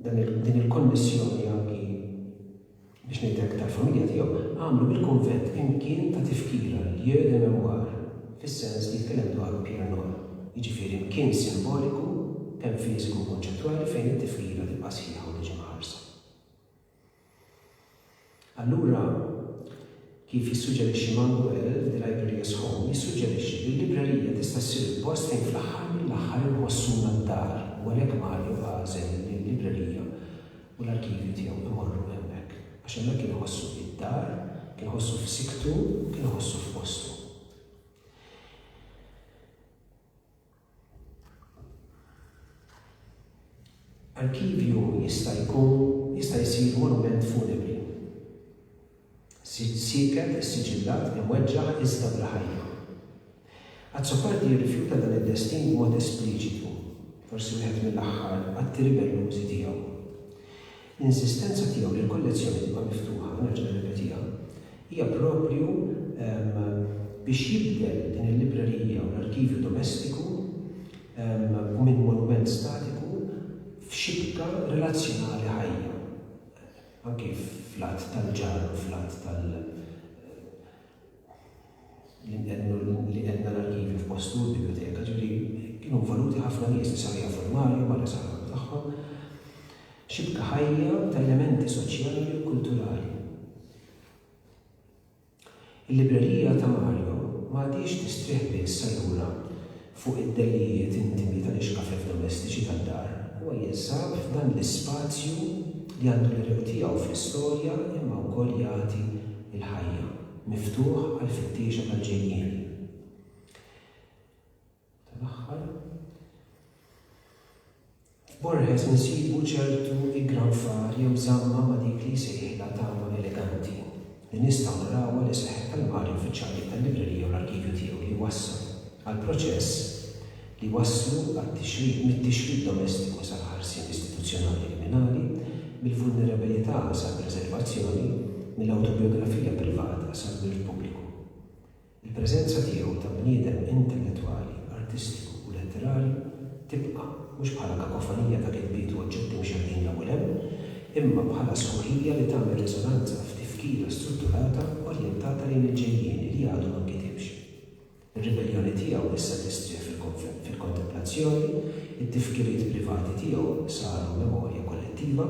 din il-konnessjoni anki biex ngħidlek tal-familja tiegħu għamlu bil-kunvent imkien ta' tifkira lieu de mémoire fis-sens li jitkellem dwaru Pierre Nora. Jiġifieri imkien simboliku kemm fiżiku u konċettwali fejn it-tifkira tibqa' sħiħa u tiġi maħarsa. Allura kif jissuġġerixxi Manuel The Librarian's Home jissuġġerixxi li l-librerija tista' ssir post fejn fl-aħħar mill-aħħar inħossuna d-dar u għalhekk Mario għażel li l-librerija u l-arkivju tiegħu imorru hemmhekk. Għax hemmhekk kien iħossu id-dar, kien iħossu f'siktu, kien iħossu f'postu. Arkivju jista' jsir monument funebri. Siket is-siġillat imweġġaħ iżda bl-ħajja. Azzopardi jirrifjuta dan id-destin b'mod espliċitu, forsi wieħed mill-aħħar atti ribellużi tiegħu. L-insistenza tiegħu li l-kollezzjoni tibqa' miftuħa, nerġa' nirrepetiha, hija proprju biex jibdel din il-librerija u l-arkivju domestiku minn monument statiku f'xibka relazzjonali ħajja. Anke flat tal-ġar u flat li għedna l-arkivju f'postu l-biblioteka, ġifieri kienu valuti ħafna nies li saru jafu l-Mario wara saħħa tagħhom. Xibka ħajja ta' elementi soċjali u kulturali. Il-librerija ta' Mario m'għadix tistrieħ biss allura fuq id-dellijiet intimi tal-ixkafef domestiċi tad-dar. Huwa jinsab f'dan l-ispazju li għandu l-rew tiegħu fl-istorja imma wkoll jagħti l-ħajja miftuħ għal fittiexa tal-ġejjieni. Tal-aħħar Borges nsibu ċertu igranfar jew żamma ma' dik li jsejħilha tama eleganti li nistgħu narawha li seħħet tal-Mario uffiċjali tal-librerija u l-arkivju tiegħu li wassal għal proċess li waslu mit-tixrid domestiku sal-ħarsien istituzzjonali kriminali, mill-vulnerabilità sal-preservazzjoni, mill-autobiografija privata sal-wirt pubbliku. Il-preżenza tiegħu ta' bniedem intellettwali, artistiku u letterarju tibqa' mhux bħala kakofonija ta' kitbiet u oġġetti mxerdin l-ewwel hemm, imma bħala sħuħija li tagħmel riżonanza f'tifkira strutturata orjentata lejn il-ġejjieni li għadu ma nkitibx. Ir-ribellioni tiegħu issa tistri fil-kontemplazzjoni, it-tifkiriet privati tiegħu saru memorja kollettiva,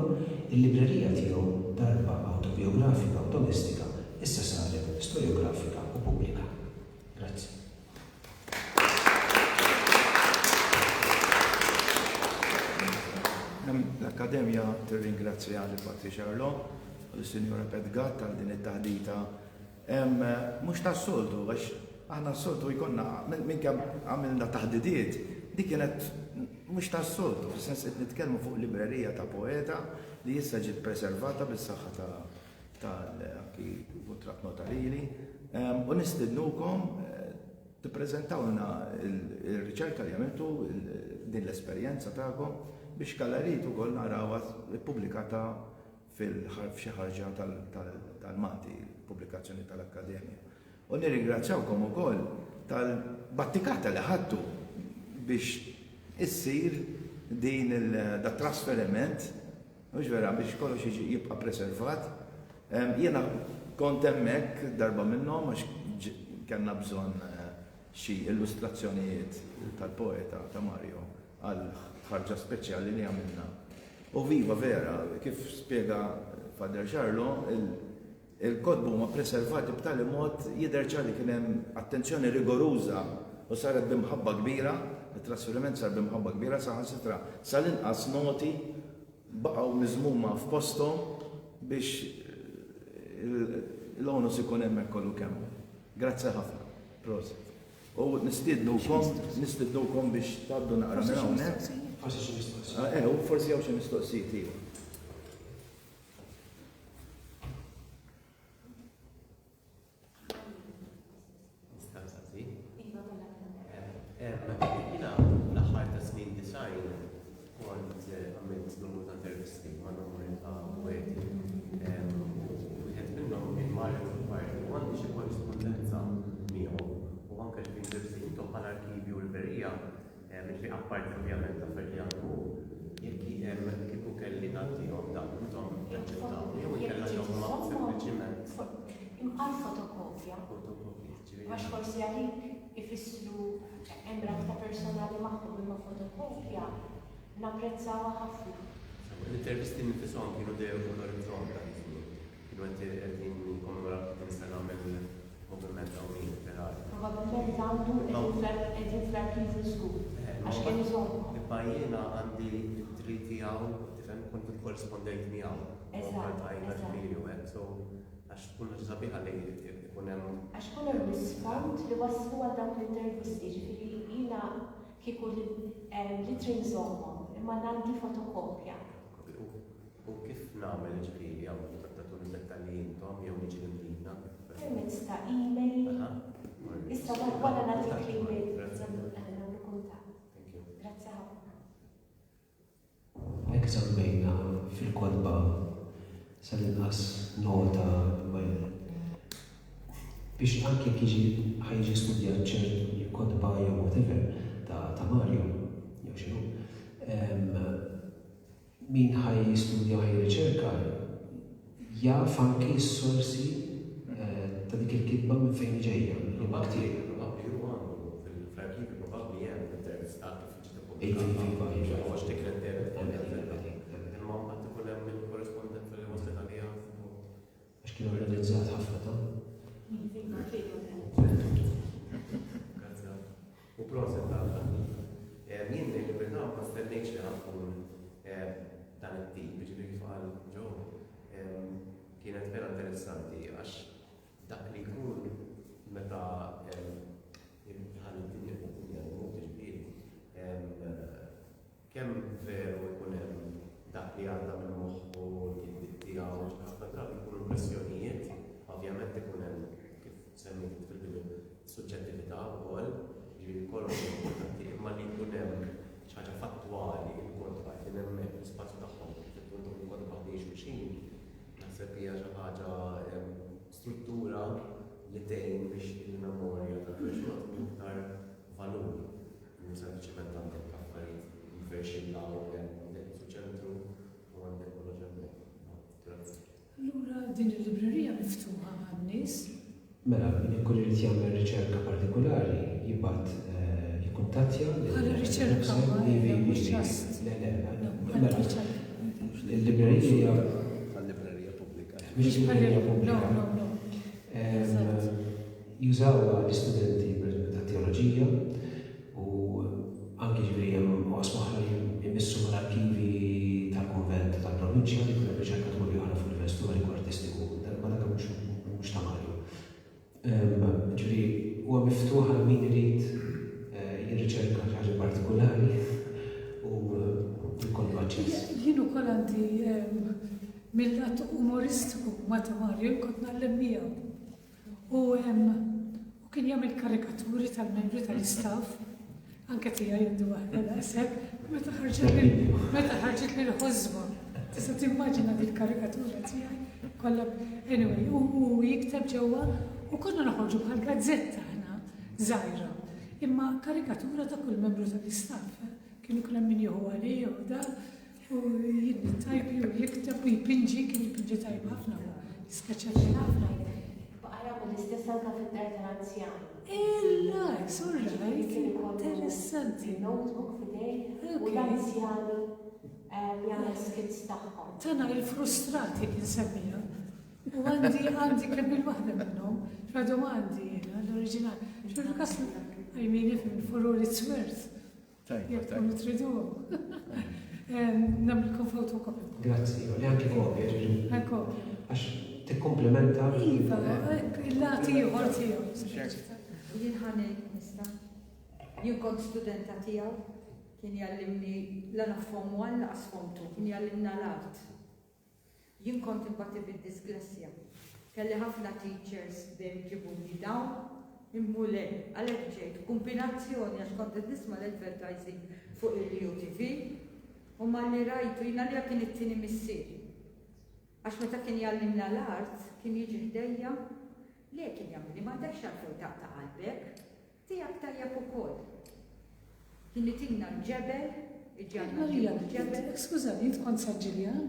il-librerija tiegħu darba autobiografika u domestika issa saret storiografika u pubblika. Grazzi. L-Akkademja tirringrazzja li Patricia Arlo u l-Sinjora Pedgat għal din it-taħdita. Mhux tas-soltu, għax aħna s-soltu jkollna minn kemm għamilna taħdidiet, dik kienet mhux tas-soltu, fis-sens qed nitkellmu fuq librerija ta' poeta li issa ġiet preservata bis-saħħa tal-kuntratt notarili. U nistidnukom tippreżentawlna il-riċerka li għamiltu din l-esperjenza tagħkom biex kalarit ukoll narawha pubblikata f'xi ħarġa tal-Malti, il-pubblikazzjoni tal-Akkademja. U nirringrazzjawkom ukoll tal-battikata li ħadtu biex issir din il-trasferiment, mhux vera biex kollox jibqa' preservat. Jiena kont hemmhekk darba minnhom għax kellna bżonn xi illustrazzjonijiet tal-poeta ta' Mario għal ħarġa speċjali li għamilna. U viva vera, kif spjega Fader Ġarlo, il-kodbu ma preservati b'tali mod jidher ċar li kien hemm attenzjoni rigoruża u saret bimħabba kbira, it-trasferiment sar bimħabba kbira saħansitra sal-inqas noti baqgħu miżmuma f'posthom biex l-onus ikun hemmhekk kollu kemm. Grazzi ħafna. Proset. U nistidnukom biex tgħaddu naqra minn hawnhekk. Forsi xi mistoqsija. U forsi hawn xi mistoqsijiet ieħor. Jiena l-aħħar ta' snin design kont għamilt numru ta' intervisti ma' numru ta' poeti. Wieħed minnhom il-Mario Parti għandi xi korrispondenza miegħu u anke l-intervisti intom bħall-arkivju l-verija li apparti ovvjament ta' ferli għandu jekk kieku kelli nagħtihom dak intom taċċettaw jew ikella jew ma' sempliċiment imqal fotokopja. Għax forsi għalik ifissru embrak ta' personali magħhom imma fotokopja napprezzawha ħafna. L-intervisti nifisom kienu dew l-orizzont ta' kienu qegħdin jikkommemoraw kif nista' nagħmel moviment hawnhekk literarju. Probabbilment għandu qegħdin fl-arkivju żgur. Għax kien iżomm. Imma jiena għandi t-trit tiegħu tifhem kont korrispondent miegħu. Għax tkun sabiħa li jkun hemm. Għax kun hemm l-isfond li wasslu għal dawk l-intervisti, ġifieri jiena kieku li trinżommhom imma għandi fotokopja. U kif nagħmel ġifieri jew trattatu l-dettalji intom jew niġi lilna? Permezz ta' email. Issa wara nagħtik l-email nagħmlu kuntatt. Grazzi ħafna. Hekk żammejna fil-kodba sal-inqas nota biex anke jiġi ħajġi studjat ċert kodba jew whatever ta' Mario jew xinu. Min ħaj jistudja ħaj riċerka jaf anke s-sorsi ta' dik il-kitba minn fejn ġejja. Kienu organizzat ħafna ta' u proset għadda. Jien il-libertà ma stennejx li ħankun dan it-tip, ġifiri kif għal ġo, kienet vera interessanti għax dak li jkun meta ħalli d-dinja l-mut ġifiri. Kemm veru jkun hemm dak li għadda minn moħħu l-jibbiet tiegħu ħafna drabi jkunu impressjonijiet, ovvjament ikun hemm kif semmejt fil-bidu suġġettività wkoll, ġifieri kollox importanti, imma li jkun hemm xi ħaġa fattwali l-kodba jkun hemm l-ispazju tagħhom kif ikunu l-kodba bejn xulxin, naħseb hija xi ħaġa struttura li tgħin biex il-memorja tal-persuna tkun iktar valur. Mhux sempliċement għandek affarijiet verxin law ċentru u għandek kollox hemmhekk. allura din il-librerija miftuħa għan-nies. Mela, kull irid jagħmel riċerka partikolari jibgħat jikkuntattja Bħala riċerka mhux ġast. Il-librerija Għal-librerija pubblika. mhix librerija No, pubblika. no, no. Jużawha l-istudenti ta' teoloġija u anke ġifieri hemm oqsma oħra jmissu mal-arkivi tal-konvent tal-provinċja li kienu riċerkaturi oħra fuq livell storiku artistiku, ma dak mhux ta' Marju. Ġifieri huwa miftuħ għal min irid jirriċerka xi ħaġa partikolari u jkollu aċċess. Jien ukoll għandi mill-lat umoristiku ma ta' Marju kont nagħlem miegħu. U kien jagħmel karikaturi tal-membri tal-istaff, anke tiegħi għandu waħda daqshekk, meta ħarġet mill-ħożma. Tista' timmaġina dik karikatura tiegħi kollha anyway, u jikteb ġewwa u konna noħorġu bħal gazzetta ħna żgħira. Imma karikatura ta' kull membru tal-istaff. Kienu kull min jieħu għalih u da u tajbi u jikteb u jipinġi, kien jipinġi tajb ħafna u jiskaċċa ħafna. L-istess anka fit-dar tal-anzjan. Illa, sorra, interessanti. Notebook fidej u l-anzjani jagħmel skits tagħhom. Tana il-frustrati kien semmija. U għandi kemm il-waħda minnhom, x'għadhom għandi l-oriġinali. X'għadu kaslu għajmini for all it's worth. Jekk kunu tridu. Namilkom fotokopja. Grazzi, li anke kopja, Ekko. għax tikkomplementa. Iva, il-lati ieħor tiegħu. Jien ħanejt nista. Jien kont studenta tiegħu, kien jallimni l-ana form 1 laqas form 2, kien jallimna l-art. Jien kont imbagħad bid-disgrassja. Kelli ħafna teachers dejjem ġibuni dawn, immu le, għalhekk ġejt kombinazzjoni għax kont qed nisma' l-advertising fuq il-UTV u malli rajtu jiena li kien it-tieni missier. Għax meta kien jallimna l-art, kien jiġi ħdejja, le kien jagħmel ma għandekx għalfejn taqta' qalbek, tiegħek tajjeb ukoll. Kien itina l-ġebel, iġġalna l-ġebel. Skużani, int kont Saġġiljan?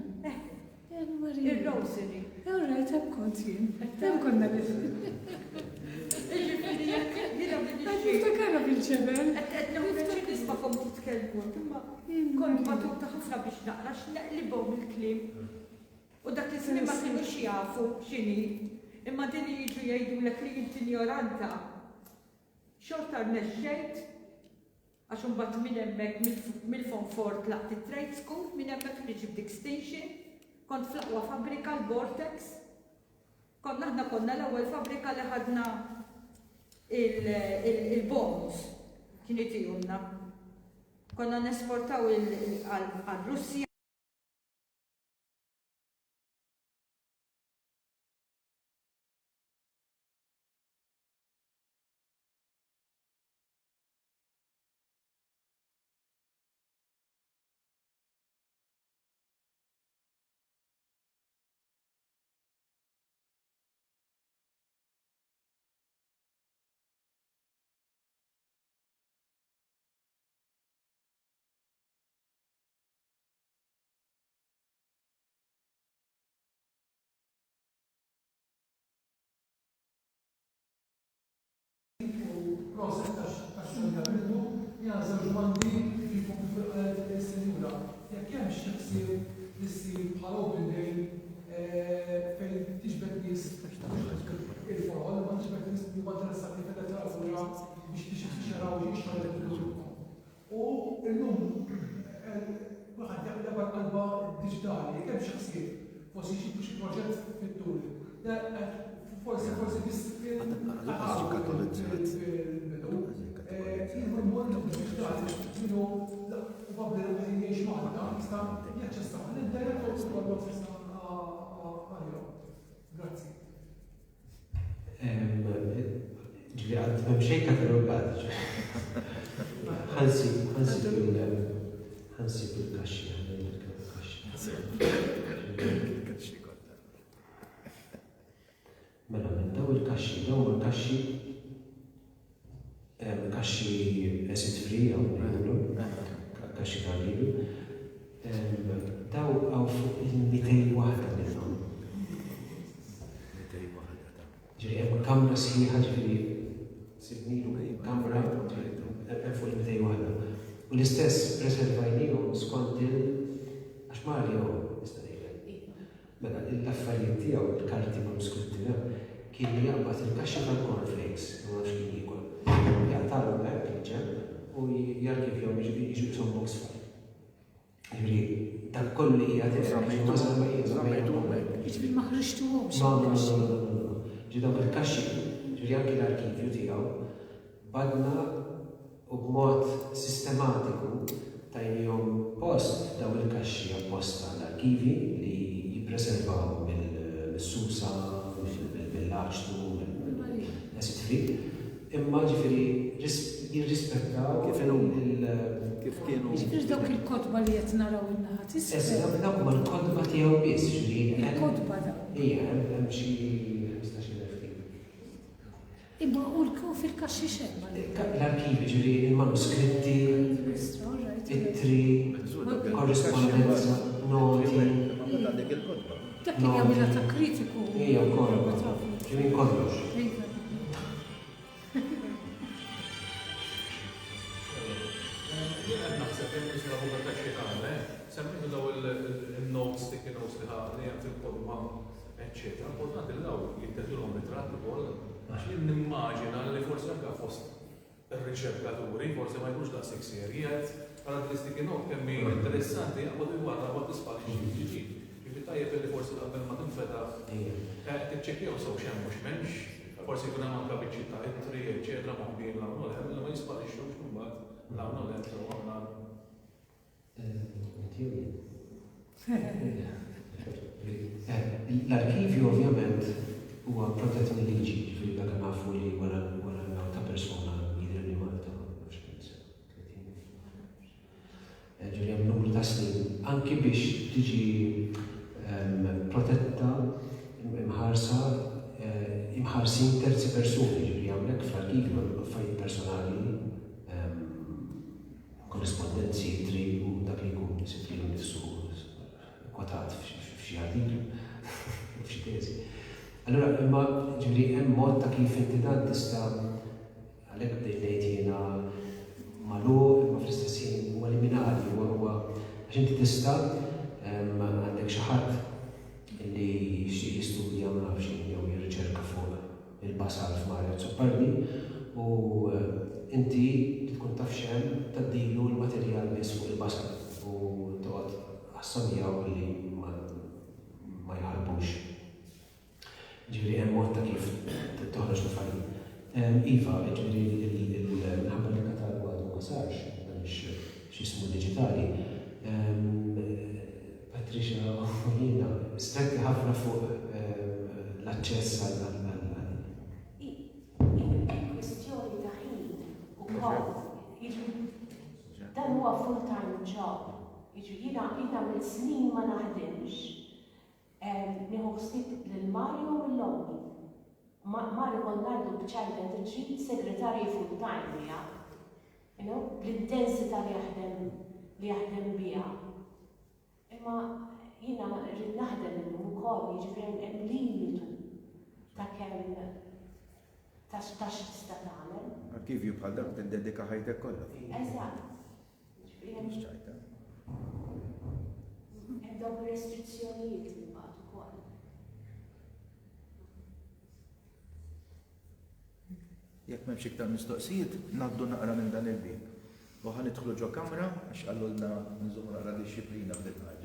Marija. Il-rosary. Alright, hemm kont jien. Hemm konna bil. Niftakara bil-ġebel. Nismakom titkellmu, imma kont matuta ħafna biex naqra x'naqlibhom il-kliem. U dak iż-żmien ma kinux jafu x'inhi, imma din jiġu jgħidulek li inti ignoranta. Xorta rnexxejt għax imbagħad minn hemmhekk mill-Fonfort laqt it-trade school, minn hemmhekk niġi b'dik station, kont fl-aqwa fabbrika l-Vortex. Konna l-ewwel fabbrika li ħadna il-bonus kien itijunna. Konna nesportaw għal-Russja. Proset ta' xogħol jażel ġmandi fil-senjura. Jekk hemm xi ħsieb li ssir bħal open day fejn tiġbed nies il-forħol, ma tiġbed nies li ma interessati fil-letteratura biex tixaraw jixtru l-letteratura. U llum waħad jaqleb qalba diġitali, jekk hemm xi ħsieb forsi xi proġett fit-tul. Forsi ġili għad memxej katalogat. Ħansi bil-kaxxi. Mela, minn daw il-kaxxi, daw il-kaxxi acid free, kaxxi tal-lilu, daw għaw fuq il-200 waħda minnhom. Ġiri, hemm kamra sħiħa ġifieri sibnilu kamra hemm fuq il-bdej waħda. U l-istess preservajnihom skont għax Mario nista' ngħidlek. Mela l-affarijiet tiegħu il-karti manuskritti kien li jaqbad il-kaxxa tal-cornflakes, ma nafx kien jikol. Jaqtalhom hekk il-ġemm u jarkivjhom jiġu jisom box file. Ġifieri dak kollu li qiegħed Jiġifieri ma ħriġtuhomx. Ġi dawk il-kaxxi, ġifieri anke l-arkivju tiegħu badna u b'mod sistematiku tajnihom post daw il-kaxxi apposta l-arkivi li jippreservaw bil-susa, bil-laċtu, bil-acid free. Imma ġifieri jirrispettaw kif kienu. Jiġifieri dawk il-kodba li qed naraw in-naħat isfel. Dawk ma l-kodba tiegħu biss, ġifieri. Il-kodba daw. Ija, hemm xi 15,000 kien. Imma u fil-kaxxi xemma. L-arkivi ġifieri il-manuskritti, it-tri, korrespondenza, noti. Dak kien jagħmilha ta' kritiku. Ija wkoll. Ġifieri kollox. Semmiħu daw il-notes, sticky notes li ħad fil-kodma, eccetera. Importanti li daw jittedulhom ritratti ukoll. Għax nimmaġina li forsi anke fost ir-riċerkaturi, forsi ma jkunx daqshekk serjet, għal l-sticky note kemm interessanti jaqbad iwarra waqt isfalli ġiġi. Ġifi tajjeb li forsi qabel ma tinfeta tiċċekkjaw sew x'hemm mhux m'hemmx, forsi jkun hemm anke biċċi ta' ittri, eccetera, moħbin l-hawn l-hemm li ma jisparixxux mbagħad l-hawn l-hemm sewwa L-arkivju ovvjament huwa protett mill-liġi, ġifieri dak nafu li wara l-mewt ta' persuna jidher li Malta ġifieri hemm numru ta' snin anki biex tiġi protetta imħarsa imħarsin terzi persuni, ġifieri hawnhekk fl-arkivju affarijiet personali korrespondenzi jitri u dak li jkun sittilu nissu kwatat f'xi artiklu, f'xi teżi. Allura, imma ġifieri hemm mod ta' kif inti dan tista' għalhekk bdejt jiena magħluq imma fl-istess ħin huwa liminali huwa għax inti tista' għandek xi ħadd li jistudja ma nafx jew jirriċerka fuq il-basal f'Mario Zoppardi u inti tkun taf xemm taddilu l-materjal biss fuq il-basal u toqgħod ħassamjaw li ma jħarbux. Ġifieri hemm mod ta' kif toħroġ l-affarijiet. Iva, ġifieri minħabba li katalgu għadu ma sarx, x'ismu diġitali. Patricia u jiena stretti ħafna fuq l-aċċess għal kwestjoni ta' ħin ukoll. Dan huwa full-time job. Jiena mill-snin ma naħdimx. Nieħu ħsieb lil Mario u l-Ommi. Mario kont ngħidu b'ċajta trid segretarji full-time biha. Bl-intensità li jaħdem biha. Imma jiena rrid naħdem illum ukoll, jiġifieri hemm limitu ta' kemm ta' x'tista' tagħmel. Arkivju bħal dak tiddedika ħajtek kollha. Eżatt. Hemm dawk restrizzjonijiet li mbagħad ukoll. Jekk m'hemmx iktar mistoqsijiet, ngħaddu naqra minn dan il-bib. U ħanidħlu ġo kamra għax qallulna nżommu naqra disċiplina f'dik